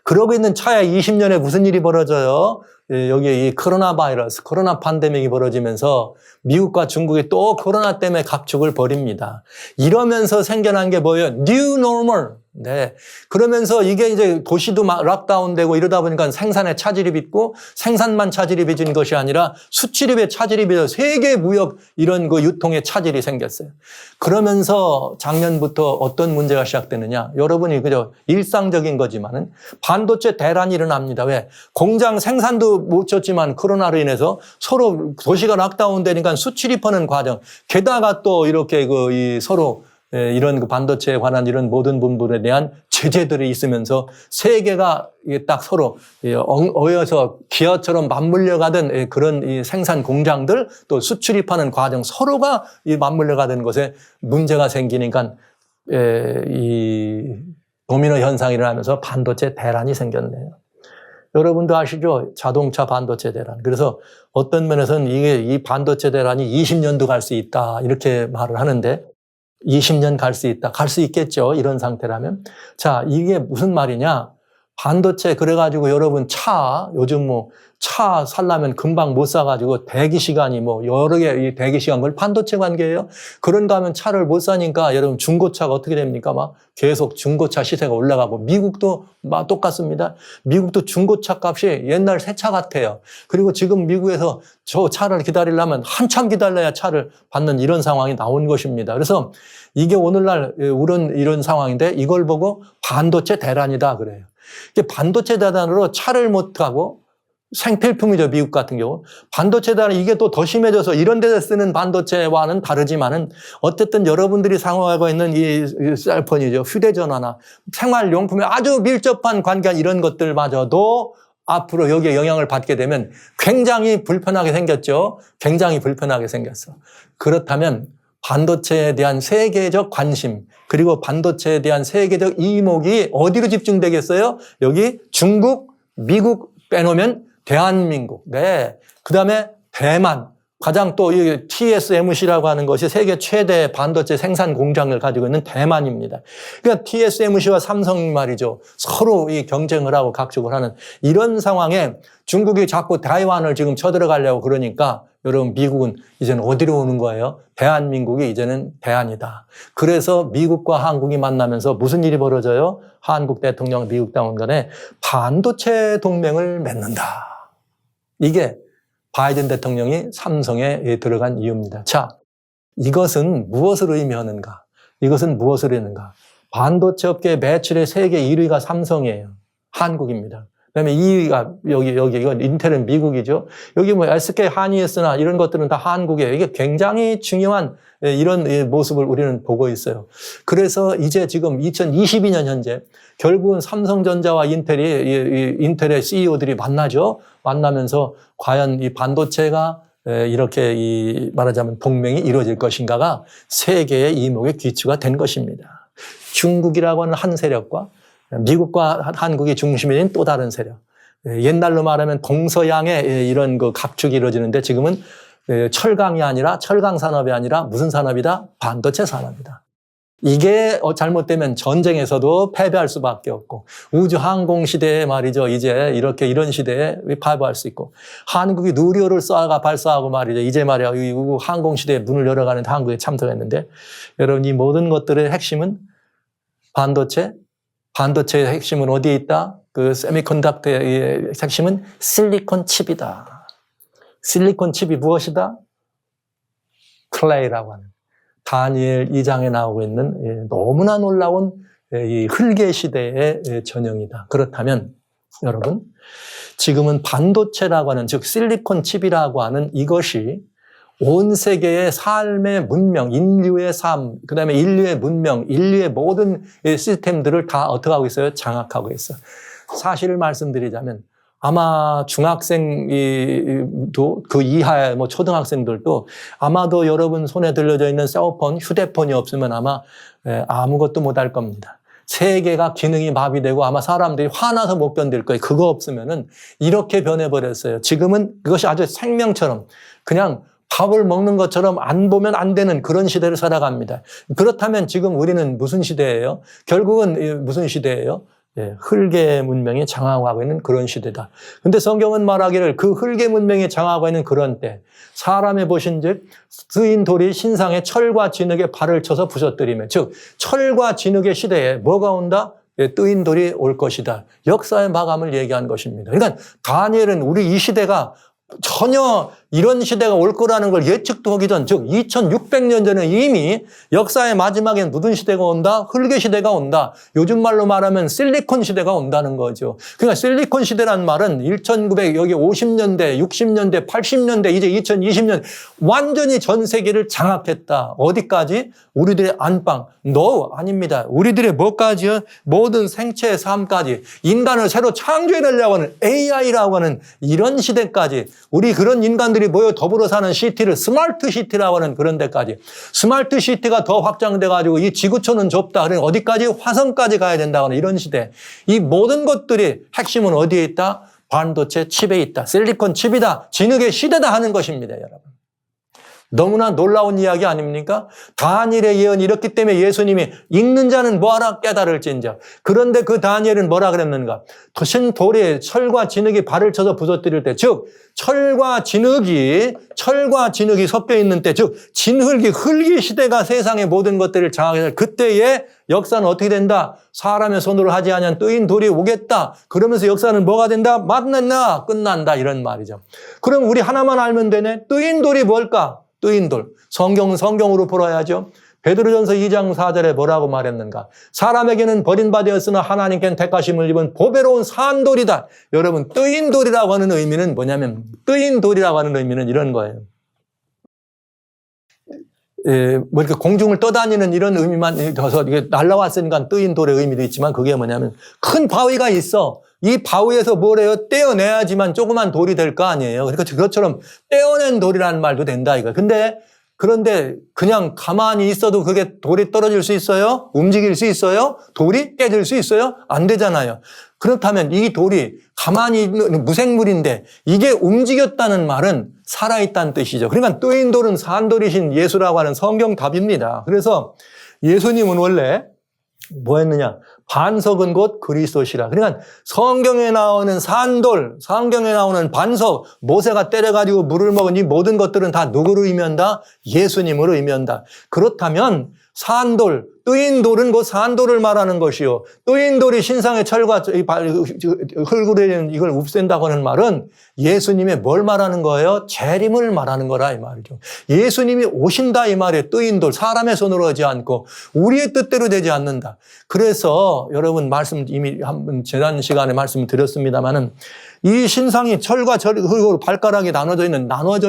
그러고 있는 차에 20년에 무슨 일이 벌어져요? 여기 이 코로나 바이러스, 코로나 팬데믹이 벌어지면서 미국과 중국이 또 코로나 때문에 갑축을 벌입니다. 이러면서 생겨난 게 뭐예요? New Normal. 네. 그러면서 이게 이제 도시도 막 락다운되고 이러다 보니까 생산에 차질이 빚고 생산만 차질이 빚은 것이 아니라 수출입에 차질이 빚어 세계 무역 이런 유통에 차질이 생겼어요. 그러면서 작년부터 어떤 문제가 시작되느냐. 여러분이 그저 일상적인 거지만은 반도체 대란이 일어납니다. 왜? 공장 생산도 못 쳤지만 코로나로 인해서 서로 도시가 락다운되니까 수출입하는 과정. 게다가 또 이렇게 서로 이런 반도체에 관한 이런 모든 부분에 대한 제재들이 있으면서 세계가 딱 서로 어여서 기어처럼 맞물려 가던 그런 이 생산 공장들 또 수출입하는 과정 서로가 맞물려 가던 것에 문제가 생기니까 이 도미노 현상이 일어나면서 반도체 대란이 생겼네요. 여러분도 아시죠? 자동차 반도체 대란. 그래서 어떤 면에서는 이 반도체 대란이 20년도 갈 수 있다 이렇게 말을 하는데 20년 갈 수 있다. 갈 수 있겠죠. 이런 상태라면. 자, 이게 무슨 말이냐. 반도체 그래가지고 여러분 요즘 차 살려면 금방 못 사가지고 대기 시간이 여러 개 대기 시간 뭘 반도체 관계예요? 그런가 하면 차를 못 사니까 여러분 중고차가 어떻게 됩니까? 계속 중고차 시세가 올라가고 미국도 똑같습니다. 미국도 중고차 값이 옛날 새 차 같아요. 그리고 지금 미국에서 저 차를 기다리려면 한참 기다려야 차를 받는 이런 상황이 나온 것입니다. 그래서 이게 오늘날 이런 상황인데 이걸 보고 반도체 대란이다 그래요. 이게 반도체 대란으로 차를 못 가고 생필품이죠. 미국 같은 경우. 반도체 대란 이게 또 더 심해져서 이런 데서 쓰는 반도체와는 다르지만은 어쨌든 여러분들이 사용하고 있는 이 셀폰이죠. 휴대전화나 생활용품에 아주 밀접한 관계한 이런 것들마저도 앞으로 여기에 영향을 받게 되면 굉장히 불편하게 생겼죠. 굉장히 불편하게 생겼어. 그렇다면 반도체에 대한 세계적 관심 그리고 반도체에 대한 세계적 이목이 어디로 집중되겠어요? 여기 중국, 미국 빼놓으면 대한민국, 네. 그 다음에 대만, 가장 또 이 TSMC라고 하는 것이 세계 최대 반도체 생산 공장을 가지고 있는 대만입니다. 그러니까 TSMC와 삼성 말이죠. 서로 이 경쟁을 하고 각축을 하는 이런 상황에 중국이 자꾸 타이완을 지금 쳐들어가려고 그러니까 여러분 미국은 이제는 어디로 오는 거예요? 대한민국이 이제는 대안이다. 그래서 미국과 한국이 만나면서 무슨 일이 벌어져요? 한국 대통령, 미국 당원 간에 반도체 동맹을 맺는다. 이게 바이든 대통령이 삼성에 들어간 이유입니다. 자, 이것은 무엇을 의미하는가? 이것은 무엇을 의미하는가? 반도체 업계 매출의 세계 1위가 삼성이에요. 한국입니다. 그다음에 2위가 여기 이건 인텔은 미국이죠. 여기 뭐 SK 하이닉스나 이런 것들은 다 한국이에요. 이게 굉장히 중요한 이런 모습을 우리는 보고 있어요. 그래서 이제 지금 2022년 현재 결국은 삼성전자와 인텔의 CEO들이 만나죠. 만나면서 과연 이 반도체가 이렇게 말하자면 동맹이 이루어질 것인가가 세계의 이목의 귀추가 된 것입니다. 중국이라고 하는 한 세력과 미국과 한국이 중심이 된 또 다른 세력. 옛날로 말하면 동서양의 이런 그 각축이 이루어지는데 지금은 철강이 아니라 철강 산업이 아니라 무슨 산업이다? 반도체 산업이다. 이게 잘못되면 전쟁에서도 패배할 수밖에 없고 우주 항공 시대에 말이죠. 이제 이런 시대에 패배할 수 있고 한국이 누리호를 발사하고 말이죠. 이제 말이야 항공 시대에 문을 열어가는데 한국에 참석했는데 여러분 이 모든 것들의 핵심은 반도체의 핵심은 어디에 있다? 그 세미컨덕터의 핵심은 실리콘 칩이다. 실리콘 칩이 무엇이다? 클레이라고 하는 다니엘 2장에 나오고 있는 너무나 놀라운 이 흙의 시대의 전형이다. 그렇다면 여러분 지금은 반도체라고 하는 즉 실리콘 칩이라고 하는 이것이 온 세계의 삶의 문명, 인류의 삶, 그다음에 인류의 문명, 인류의 모든 시스템들을 다 어떻게 하고 있어요? 장악하고 있어요. 사실을 말씀드리자면 아마 중학생도 그 이하의 초등학생들도 아마도 여러분 손에 들려져 있는 셀폰, 휴대폰이 없으면 아마 아무것도 못할 겁니다. 세계가 기능이 마비되고 아마 사람들이 화나서 못 견딜 거예요. 그거 없으면은 이렇게 변해버렸어요. 지금은 그것이 아주 생명처럼 그냥 밥을 먹는 것처럼 안 보면 안 되는 그런 시대를 살아갑니다. 그렇다면 지금 우리는 무슨 시대예요? 결국은 무슨 시대예요? 흙의 문명이 장악하고 있는 그런 시대다. 근데 성경은 말하기를 그 흙의 문명이 장악하고 있는 그런 때 사람의 보신즉 쓰인 돌이 신상의 철과 진흙에 발을 쳐서 부서뜨리며 즉 철과 진흙의 시대에 뭐가 온다? 뜨인 돌이 올 것이다. 역사의 마감을 얘기한 것입니다. 그러니까 다니엘은 우리 이 시대가 전혀 이런 시대가 올 거라는 걸 예측도 하기 전, 즉 2600년 전에 이미 역사의 마지막엔 무슨 시대가 온다? 흙의 시대가 온다. 요즘 말로 말하면 실리콘 시대가 온다는 거죠. 그러니까 실리콘 시대란 말은 1900 여기 50년대, 60년대, 80년대, 이제 2020년 완전히 전 세계를 장악했다. 어디까지? 우리들의 안방. 아닙니다. 우리들의 뭐까지요? 모든 생체의 삶까지. 인간을 새로 창조해내려고 하는 AI라고 하는 이런 시대까지 우리 그런 인간들이 모여 더불어 사는 시티를 스마트 시티라고 하는 그런 데까지 스마트 시티가 더 확장돼 가지고 이 지구촌은 좁다. 그러니 어디까지? 화성까지 가야 된다고 하는 이런 시대. 이 모든 것들이 핵심은 어디에 있다? 반도체 칩에 있다. 실리콘 칩이다. 진흙의 시대다 하는 것입니다, 여러분. 너무나 놀라운 이야기 아닙니까? 다니엘의 예언이 이렇기 때문에 예수님이 읽는 자는 뭐하라 깨달을진저. 그런데 그 다니엘은 뭐라 그랬는가? 신 돌에 철과 진흙이 발을 쳐서 부서뜨릴 때, 즉 철과 진흙이 섞여 있는 때, 즉 흙의 시대가 세상의 모든 것들을 장악해서 그때의 역사는 어떻게 된다? 사람의 손으로 하지 아니한 뜨인 돌이 오겠다. 그러면서 역사는 뭐가 된다? 만났나? 끝난다. 이런 말이죠. 그럼 우리 하나만 알면 되네. 뜨인 돌이 뭘까? 뜨인 돌. 성경은 성경으로 풀어야죠. 베드로전서 2장 4절에 뭐라고 말했는가? 사람에게는 버림받았으나 하나님께는 택하심을 입은 보배로운 산돌이다. 여러분, 뜨인 돌이라고 하는 의미는 뭐냐면, 뜨인 돌이라고 하는 의미는 이런 거예요. 이렇게 공중을 떠다니는 이런 의미만 져서 이게 날라왔으니까 뜨인 돌의 의미도 있지만 그게 뭐냐면 큰 바위가 있어. 이 바위에서 뭐래요? 떼어내야지만 조그만 돌이 될 거 아니에요. 그러니까 그것처럼 떼어낸 돌이라는 말도 된다 이거. 그런데 그냥 가만히 있어도 그게 돌이 떨어질 수 있어요? 움직일 수 있어요? 돌이 깨질 수 있어요? 안 되잖아요. 그렇다면 이 돌이 가만히 있는 무생물인데 이게 움직였다는 말은 살아있다는 뜻이죠. 그러니까 뜨인 돌은 산돌이신 예수라고 하는 성경 답입니다. 그래서 예수님은 원래 뭐 했느냐? 반석은 곧 그리스도시라. 그러니까 성경에 나오는 산돌, 성경에 나오는 반석, 모세가 때려가지고 물을 먹은 이 모든 것들은 다 누구를 의미한다? 예수님으로 의미한다. 그렇다면 산돌, 뜨인 돌은 곧 산돌을 말하는 것이요. 뜨인 돌이 신상의 철과 흙으로 이걸 없앤다고 하는 말은 예수님의 뭘 말하는 거예요? 재림을 말하는 거라 이 말이죠. 예수님이 오신다 이 말이에요. 뜨인 돌, 사람의 손으로 하지 않고 우리의 뜻대로 되지 않는다. 그래서 여러분 말씀 이미 한번 지난 시간에 말씀을 드렸습니다마는 이 신상이 철과 흙으로 발가락이 나눠져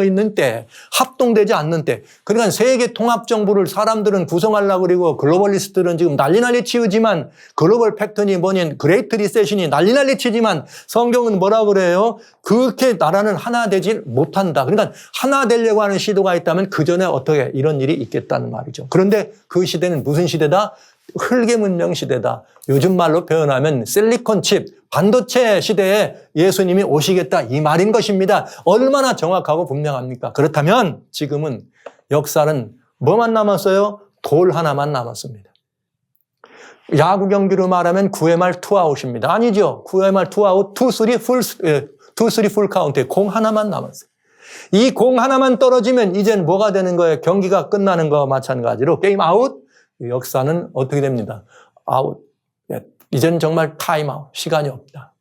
있는 때, 합동되지 않는 때, 그러니까 세계 통합 정부를 사람들은 구성하려고 그리고 글로벌리스트들은 지금 난리 치우지만 글로벌 팩턴이 뭐니 그레이트 리세션이 난리 치지만 성경은 뭐라 그래요? 그렇게 나라는 하나 되지 못한다. 그러니까 하나 되려고 하는 시도가 있다면 그 전에 어떻게 이런 일이 있겠다는 말이죠. 그런데 그 시대는 무슨 시대다? 흙의 문명 시대다. 요즘 말로 표현하면 실리콘 칩, 반도체 시대에 예수님이 오시겠다 이 말인 것입니다. 얼마나 정확하고 분명합니까? 그렇다면 지금은 역사는 뭐만 남았어요? 돌 하나만 남았습니다. 야구 경기로 말하면 9회 말 투아웃입니다. 아니죠. 9회 말 투아웃, 2-3 풀 카운트에 공 하나만 남았어요. 이 공 하나만 떨어지면 이젠 뭐가 되는 거예요? 경기가 끝나는 거와 마찬가지로 게임 아웃, 역사는 어떻게 됩니다? 아웃. 이제는 정말 타임아웃, 시간이 없다.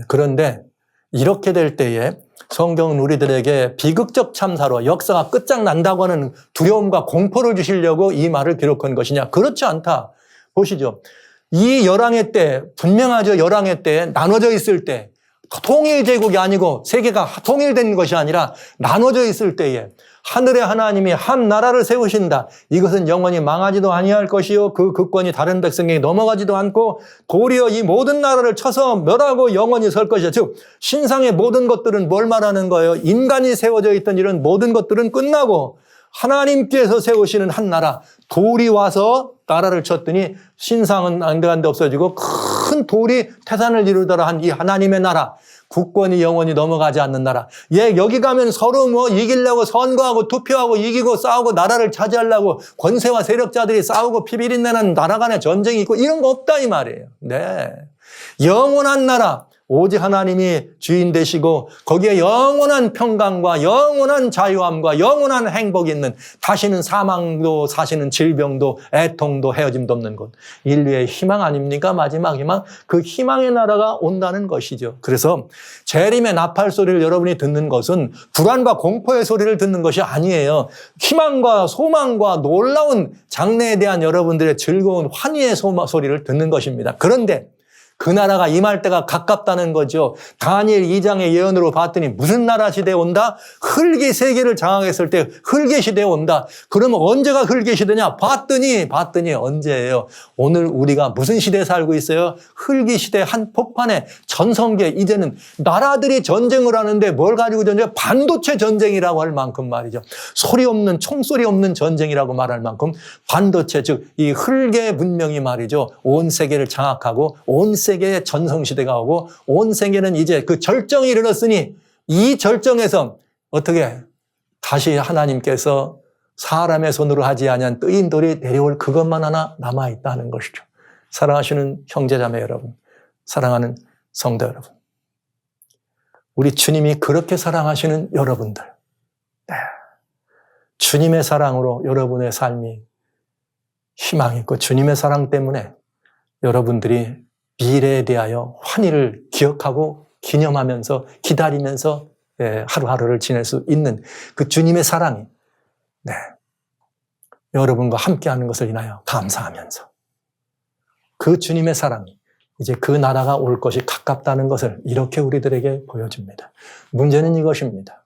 그런데 이렇게 될 때에 성경은 우리들에게 비극적 참사로 역사가 끝장난다고 하는 두려움과 공포를 주시려고 이 말을 기록한 것이냐? 그렇지 않다. 보시죠. 이 열왕의 때, 분명하죠. 열왕의 때 나눠져 있을 때 통일 제국이 아니고 세계가 통일된 것이 아니라 나눠져 있을 때에 하늘의 하나님이 한 나라를 세우신다. 이것은 영원히 망하지도 아니할 것이요. 그 국권이 다른 백성에게 넘어가지도 않고 도리어 이 모든 나라를 쳐서 멸하고 영원히 설 것이다. 즉 신상의 모든 것들은 뭘 말하는 거예요? 인간이 세워져 있던 이런 모든 것들은 끝나고 하나님께서 세우시는 한 나라, 돌이 와서 나라를 쳤더니 신상은 안되간데 없어지고 큰 돌이 태산을 이루더라 한 이 하나님의 나라, 국권이 영원히 넘어가지 않는 나라. 여기 가면 서로 뭐 이기려고 선거하고 투표하고 이기고 싸우고 나라를 차지하려고 권세와 세력자들이 싸우고 피비린내는 나라 간의 전쟁이 있고 이런 거 없다 이 말이에요. 네. 영원한 나라. 오직 하나님이 주인 되시고 거기에 영원한 평강과 영원한 자유함과 영원한 행복이 있는 다시는 사망도 사시는 질병도 애통도 헤어짐도 없는 곳. 인류의 희망 아닙니까? 마지막 희망. 그 희망의 나라가 온다는 것이죠. 그래서 재림의 나팔 소리를 여러분이 듣는 것은 불안과 공포의 소리를 듣는 것이 아니에요. 희망과 소망과 놀라운 장래에 대한 여러분들의 즐거운 환희의 소리를 듣는 것입니다. 그런데 그 나라가 임할 때가 가깝다는 거죠. 다니엘 2장의 예언으로 봤더니 무슨 나라 시대에 온다? 흙의 세계를 장악했을 때 흙의 시대에 온다. 그러면 언제가 흙의 시대냐? 봤더니 언제예요? 오늘 우리가 무슨 시대에 살고 있어요? 흙의 시대 한복판에 전성기에 이제는 나라들이 전쟁을 하는데 뭘 가지고 전쟁? 반도체 전쟁이라고 할 만큼 말이죠. 소리 없는 총소리 없는 전쟁이라고 말할 만큼 반도체 즉 이 흙의 문명이 말이죠. 온 세계를 장악하고 온 세계의 전성시대가 오고 온 세계는 이제 그 절정이 이르렀으니 이 절정에서 어떻게 다시 하나님께서 사람의 손으로 하지 아니한 뜨인 돌이 내려올 그것만 하나 남아있다는 것이죠. 사랑하시는 형제자매 여러분, 사랑하는 성도 여러분, 우리 주님이 그렇게 사랑하시는 여러분들, 네. 주님의 사랑으로 여러분의 삶이 희망이 있고 주님의 사랑 때문에 여러분들이 미래에 대하여 환희를 기억하고 기념하면서 기다리면서 하루하루를 지낼 수 있는 그 주님의 사랑이 여러분과 함께하는 것을 인하여 감사하면서 그 주님의 사랑이 이제 그 나라가 올 것이 가깝다는 것을 이렇게 우리들에게 보여줍니다. 문제는 이것입니다.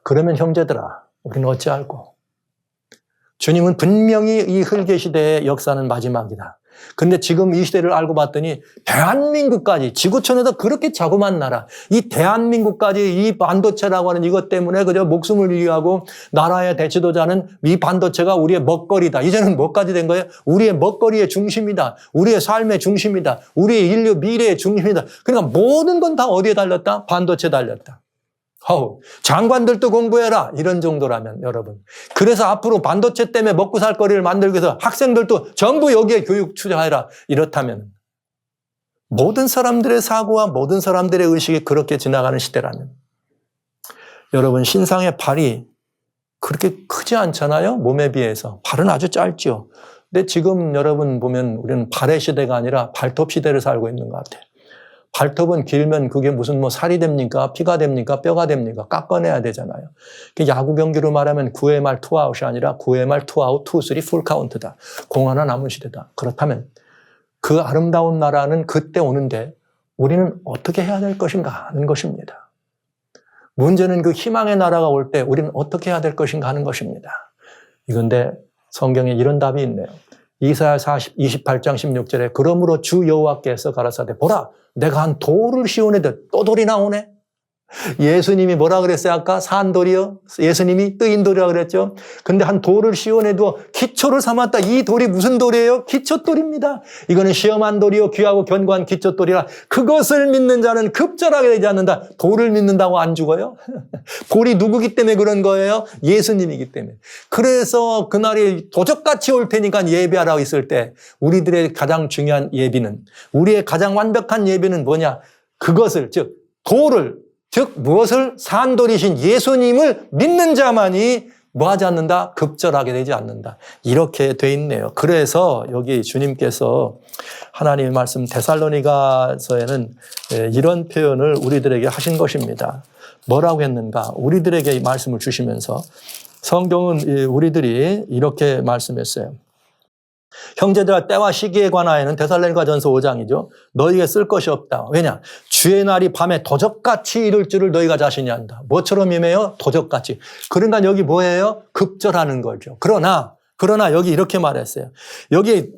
그러면 형제들아, 우리는 어찌할꼬? 주님은 분명히 이 흙의 시대의 역사는 마지막이다. 근데 지금 이 시대를 알고 봤더니 대한민국까지, 지구촌에서 그렇게 자그마한 나라, 이 대한민국까지 이 반도체라고 하는 이것 때문에 그저 목숨을 위하고 나라의 대지도자는 이 반도체가 우리의 먹거리다. 이제는 뭐까지 된 거예요? 우리의 먹거리의 중심이다. 우리의 삶의 중심이다. 우리의 인류 미래의 중심이다. 그러니까 모든 건 다 어디에 달렸다? 반도체에 달렸다. 장관들도 공부해라. 이런 정도라면 여러분. 그래서 앞으로 반도체 때문에 먹고 살 거리를 만들기 위해서 학생들도 전부 여기에 교육 투자해라. 이렇다면 모든 사람들의 사고와 모든 사람들의 의식이 그렇게 지나가는 시대라면 여러분 신상의 발이 그렇게 크지 않잖아요. 몸에 비해서. 발은 아주 짧죠. 근데 지금 여러분 보면 우리는 발의 시대가 아니라 발톱 시대를 살고 있는 것 같아요. 발톱은 길면 그게 무슨 뭐 살이 됩니까? 피가 됩니까? 뼈가 됩니까? 깎아내야 되잖아요. 야구 경기로 말하면 9회 말 투아웃이 아니라 9회 말 투아웃, 투쓰리 풀 카운트다. 공 하나 남은 시대다. 그렇다면 그 아름다운 나라는 그때 오는데 우리는 어떻게 해야 될 것인가 하는 것입니다. 문제는 그 희망의 나라가 올 때 우리는 어떻게 해야 될 것인가 하는 것입니다. 이건데 성경에 이런 답이 있네요. 이사야 28장 16절에 그러므로 주 여호와께서 가라사대 보라 내가 한 돌을 씌우는데 또 돌이 나오네. 예수님이 뭐라 그랬어요? 아까 산돌이요? 예수님이 뜨인 돌이라고 그랬죠? 근데 한 돌을 씌워내도 기초를 삼았다. 이 돌이 무슨 돌이에요? 기초돌입니다. 이거는 시험한 돌이요. 귀하고 견고한 기초돌이라 그것을 믿는 자는 급절하게 되지 않는다. 돌을 믿는다고 안 죽어요? 돌이 누구기 때문에 그런 거예요? 예수님이기 때문에. 그래서 그날이 도적같이 올 테니까 예배하라고 있을 때 우리들의 가장 중요한 예비는 우리의 가장 완벽한 예배는 뭐냐? 그것을 즉 돌을 즉 무엇을 산돌이신 예수님을 믿는 자만이 뭐하지 않는다? 급절하게 되지 않는다. 이렇게 돼 있네요. 그래서 여기 주님께서 하나님의 말씀 데살로니가서에는 이런 표현을 우리들에게 하신 것입니다. 뭐라고 했는가? 우리들에게 이 말씀을 주시면서 성경은 우리들이 이렇게 말씀했어요. 형제들아 때와 시기에 관하여는 데살로니가전서 5장이죠. 너희에게 쓸 것이 없다. 왜냐? 주의 날이 밤에 도적같이 이를 줄을 너희가 자신이 안다. 뭐처럼 임해요? 도적같이. 그러니까 여기 뭐예요? 급절하는 거죠. 그러나 여기 이렇게 말했어요. 여기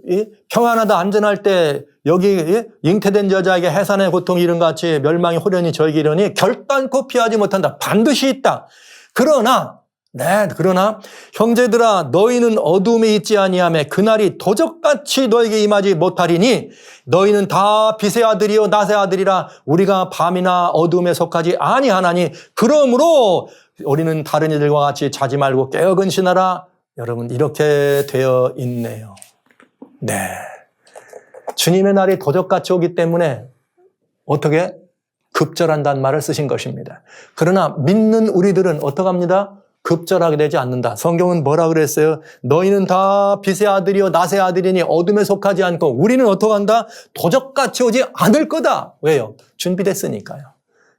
평안하다 안전할 때 여기 잉태된 여자에게 해산의 고통이 이른 같이 멸망이 호련히 저에게 이르니 결단코 피하지 못한다. 반드시 있다. 그러나 형제들아 너희는 어둠에 있지 아니하며 그날이 도적같이 너에게 임하지 못하리니 너희는 다 빛의 아들이요 낮의 아들이라 우리가 밤이나 어둠에 속하지 아니하나니 그러므로 우리는 다른 이들과 같이 자지 말고 깨어 근신하라. 여러분 이렇게 되어 있네요. 네, 주님의 날이 도적같이 오기 때문에 어떻게 급절한다는 말을 쓰신 것입니다. 그러나 믿는 우리들은 어떡합니다? 급절하게 되지 않는다. 성경은 뭐라 그랬어요? 너희는 다 빛의 아들이요 낮의 아들이니 어둠에 속하지 않고 우리는 어떡한다? 도적같이 오지 않을 거다. 왜요? 준비됐으니까요.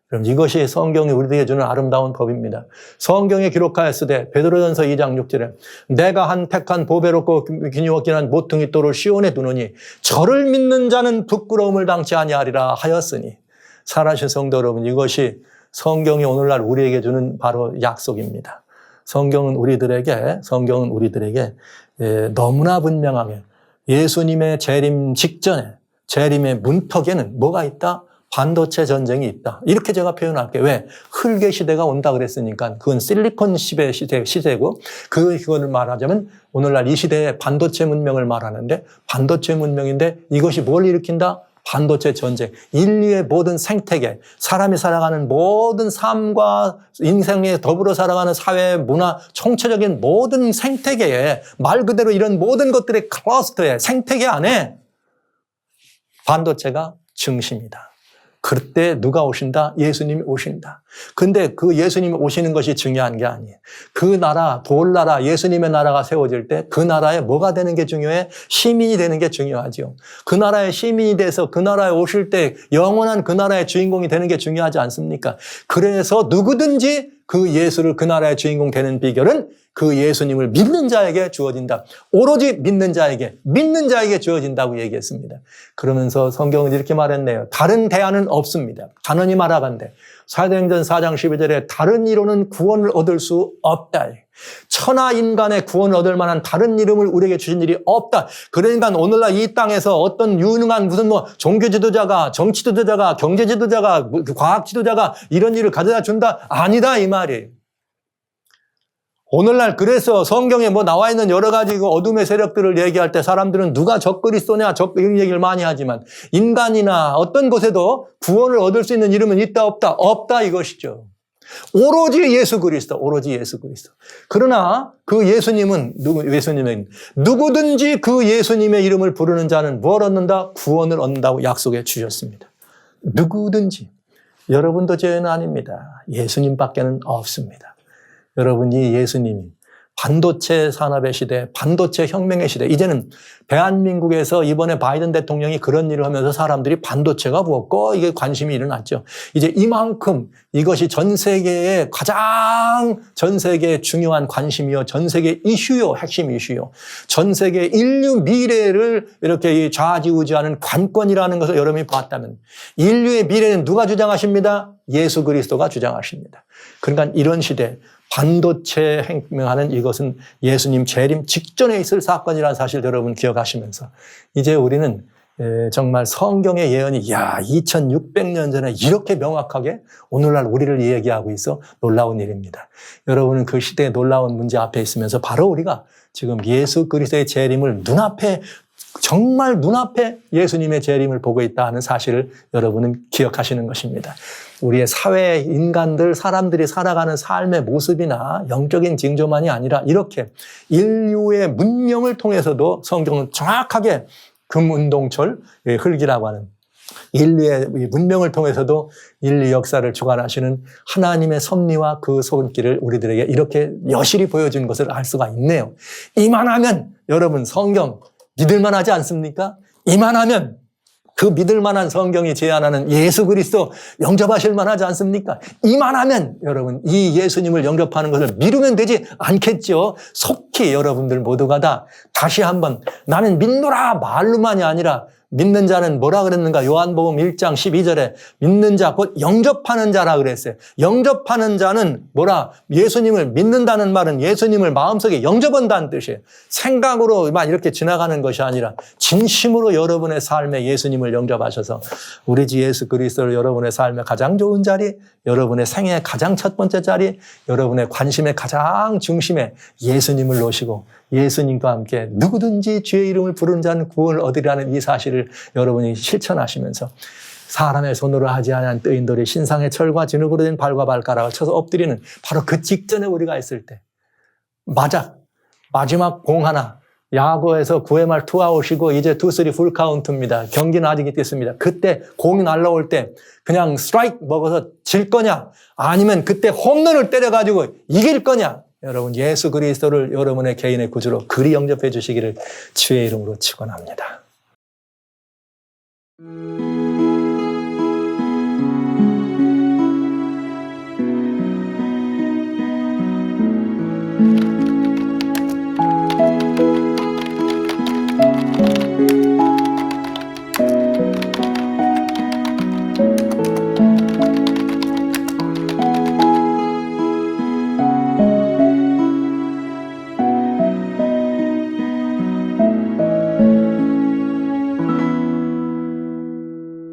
그럼 이것이 성경이 우리에게 주는 아름다운 법입니다. 성경에 기록하였으되 베드로전서 2장 6절에 내가 한 택한 보배롭고 기니웠긴 한 모퉁이 돌을 시온에 두노니 저를 믿는 자는 부끄러움을 당치 아니하리라 하였으니 살아계신 성도 여러분 이것이 성경이 오늘날 우리에게 주는 바로 약속입니다. 성경은 우리들에게 너무나 분명하게 예수님의 재림 직전에 재림의 문턱에는 뭐가 있다? 반도체 전쟁이 있다. 이렇게 제가 표현할게요. 왜? 흙의 시대가 온다 그랬으니까 그건 실리콘 시대고 그거를 말하자면 오늘날 이 시대의 반도체 문명을 말하는데 반도체 문명인데 이것이 뭘 일으킨다? 반도체 전쟁, 인류의 모든 생태계, 사람이 살아가는 모든 삶과 인생에 더불어 살아가는 사회, 문화, 총체적인 모든 생태계에 말 그대로 이런 모든 것들의 클러스터에 생태계 안에 반도체가 중심이다. 그때 누가 오신다? 예수님이 오신다. 근데 그 예수님이 오시는 것이 중요한 게 아니에요. 그 나라, 돌나라, 예수님의 나라가 세워질 때 그 나라에 뭐가 되는 게 중요해? 시민이 되는 게 중요하죠. 그 나라의 시민이 돼서 그 나라에 오실 때 영원한 그 나라의 주인공이 되는 게 중요하지 않습니까? 그래서 누구든지 그 예수를 그 나라의 주인공 되는 비결은 그 예수님을 믿는 자에게 주어진다. 오로지 믿는 자에게 주어진다고 얘기했습니다. 그러면서 성경은 이렇게 말했네요. 다른 대안은 없습니다. 단언히 말하건대 사도행전 4장 12절에 다른 이로는 구원을 얻을 수 없다. 천하 인간의 구원을 얻을 만한 다른 이름을 우리에게 주신 일이 없다. 그러니까 오늘날 이 땅에서 어떤 유능한 무슨 뭐 종교 지도자가, 정치 지도자가, 경제 지도자가, 과학 지도자가 이런 일을 가져다 준다? 아니다 이 말이에요. 오늘날 그래서 성경에 뭐 나와 있는 여러 가지 어둠의 세력들을 얘기할 때 사람들은 누가 적그리스도냐 이런 얘기를 많이 하지만 인간이나 어떤 곳에도 구원을 얻을 수 있는 이름은 있다 없다? 없다 이것이죠. 오로지 예수 그리스도, 오로지 예수 그리스도. 그러나 그 예수님은 누구든지 그 예수님의 이름을 부르는 자는 뭘 얻는다? 구원을 얻는다고 약속해 주셨습니다. 누구든지. 여러분도 죄는 아닙니다. 예수님밖에는 없습니다. 여러분, 이 예수님이 반도체 산업의 시대, 반도체 혁명의 시대, 이제는 대한민국에서 이번에 바이든 대통령이 그런 일을 하면서 사람들이 반도체가 무엇고 이게 관심이 일어났죠. 이제 이만큼 이것이 전 세계의 전 세계의 중요한 관심이요, 전 세계 이슈요, 핵심 이슈요, 전 세계 인류 미래를 이렇게 좌지우지하는 관건이라는 것을 여러분이 봤다면 인류의 미래는 누가 주장하십니다? 예수 그리스도가 주장하십니다. 그러니까 이런 시대, 반도체 혁명하는 이것은 예수님 재림 직전에 있을 사건이라는 사실 여러분 기억하시면서 이제 우리는 정말 성경의 예언이 2600년 전에 이렇게 명확하게 오늘날 우리를 얘기하고 있어 놀라운 일입니다. 여러분은 그 시대의 놀라운 문제 앞에 있으면서 바로 우리가 지금 예수 그리스도의 재림을 정말 눈앞에 예수님의 재림을 보고 있다는 사실을 여러분은 기억하시는 것입니다. 우리의 사회 인간들, 사람들이 살아가는 삶의 모습이나 영적인 징조만이 아니라 이렇게 인류의 문명을 통해서도 성경은 정확하게 금운동철, 흙이라고 하는 인류의 문명을 통해서도 인류 역사를 주관하시는 하나님의 섭리와 그 손길을 우리들에게 이렇게 여실히 보여준 것을 알 수가 있네요. 이만하면 여러분 성경 믿을만 하지 않습니까? 이만하면 그 믿을만한 성경이 제안하는 예수 그리스도 영접하실 만하지 않습니까? 이만하면 여러분 이 예수님을 영접하는 것을 미루면 되지 않겠죠. 속히 여러분들 모두가 다 다시 한번 나는 믿노라 말로만이 아니라 믿는 자는 뭐라 그랬는가? 요한복음 1장 12절에 믿는 자, 곧 영접하는 자라 그랬어요. 영접하는 자는 뭐라? 예수님을 믿는다는 말은 예수님을 마음속에 영접한다는 뜻이에요. 생각으로만 이렇게 지나가는 것이 아니라 진심으로 여러분의 삶에 예수님을 영접하셔서 우리 주 예수 그리스도를 여러분의 삶의 가장 좋은 자리, 여러분의 생애의 가장 첫 번째 자리, 여러분의 관심의 가장 중심에 예수님을 놓으시고 예수님과 함께 누구든지 주의 이름을 부르는 자는 구원을 얻으리라는 이 사실을 여러분이 실천하시면서 사람의 손으로 하지 않은 뜨인돌이 신상의 철과 진흙으로 된 발과 발가락을 쳐서 엎드리는 바로 그 직전에 우리가 있을 때 마지막 공 하나 야구에서 9회 말 투아웃이고 이제 2, 3 풀카운트입니다. 경기는 아직 있겠습니다. 그때 공이 날라올 때 그냥 스트라이크 먹어서 질 거냐 아니면 그때 홈런을 때려가지고 이길 거냐. 여러분 예수 그리스도를 여러분의 개인의 구주로 그리 영접해 주시기를 주의 이름으로 축원합니다.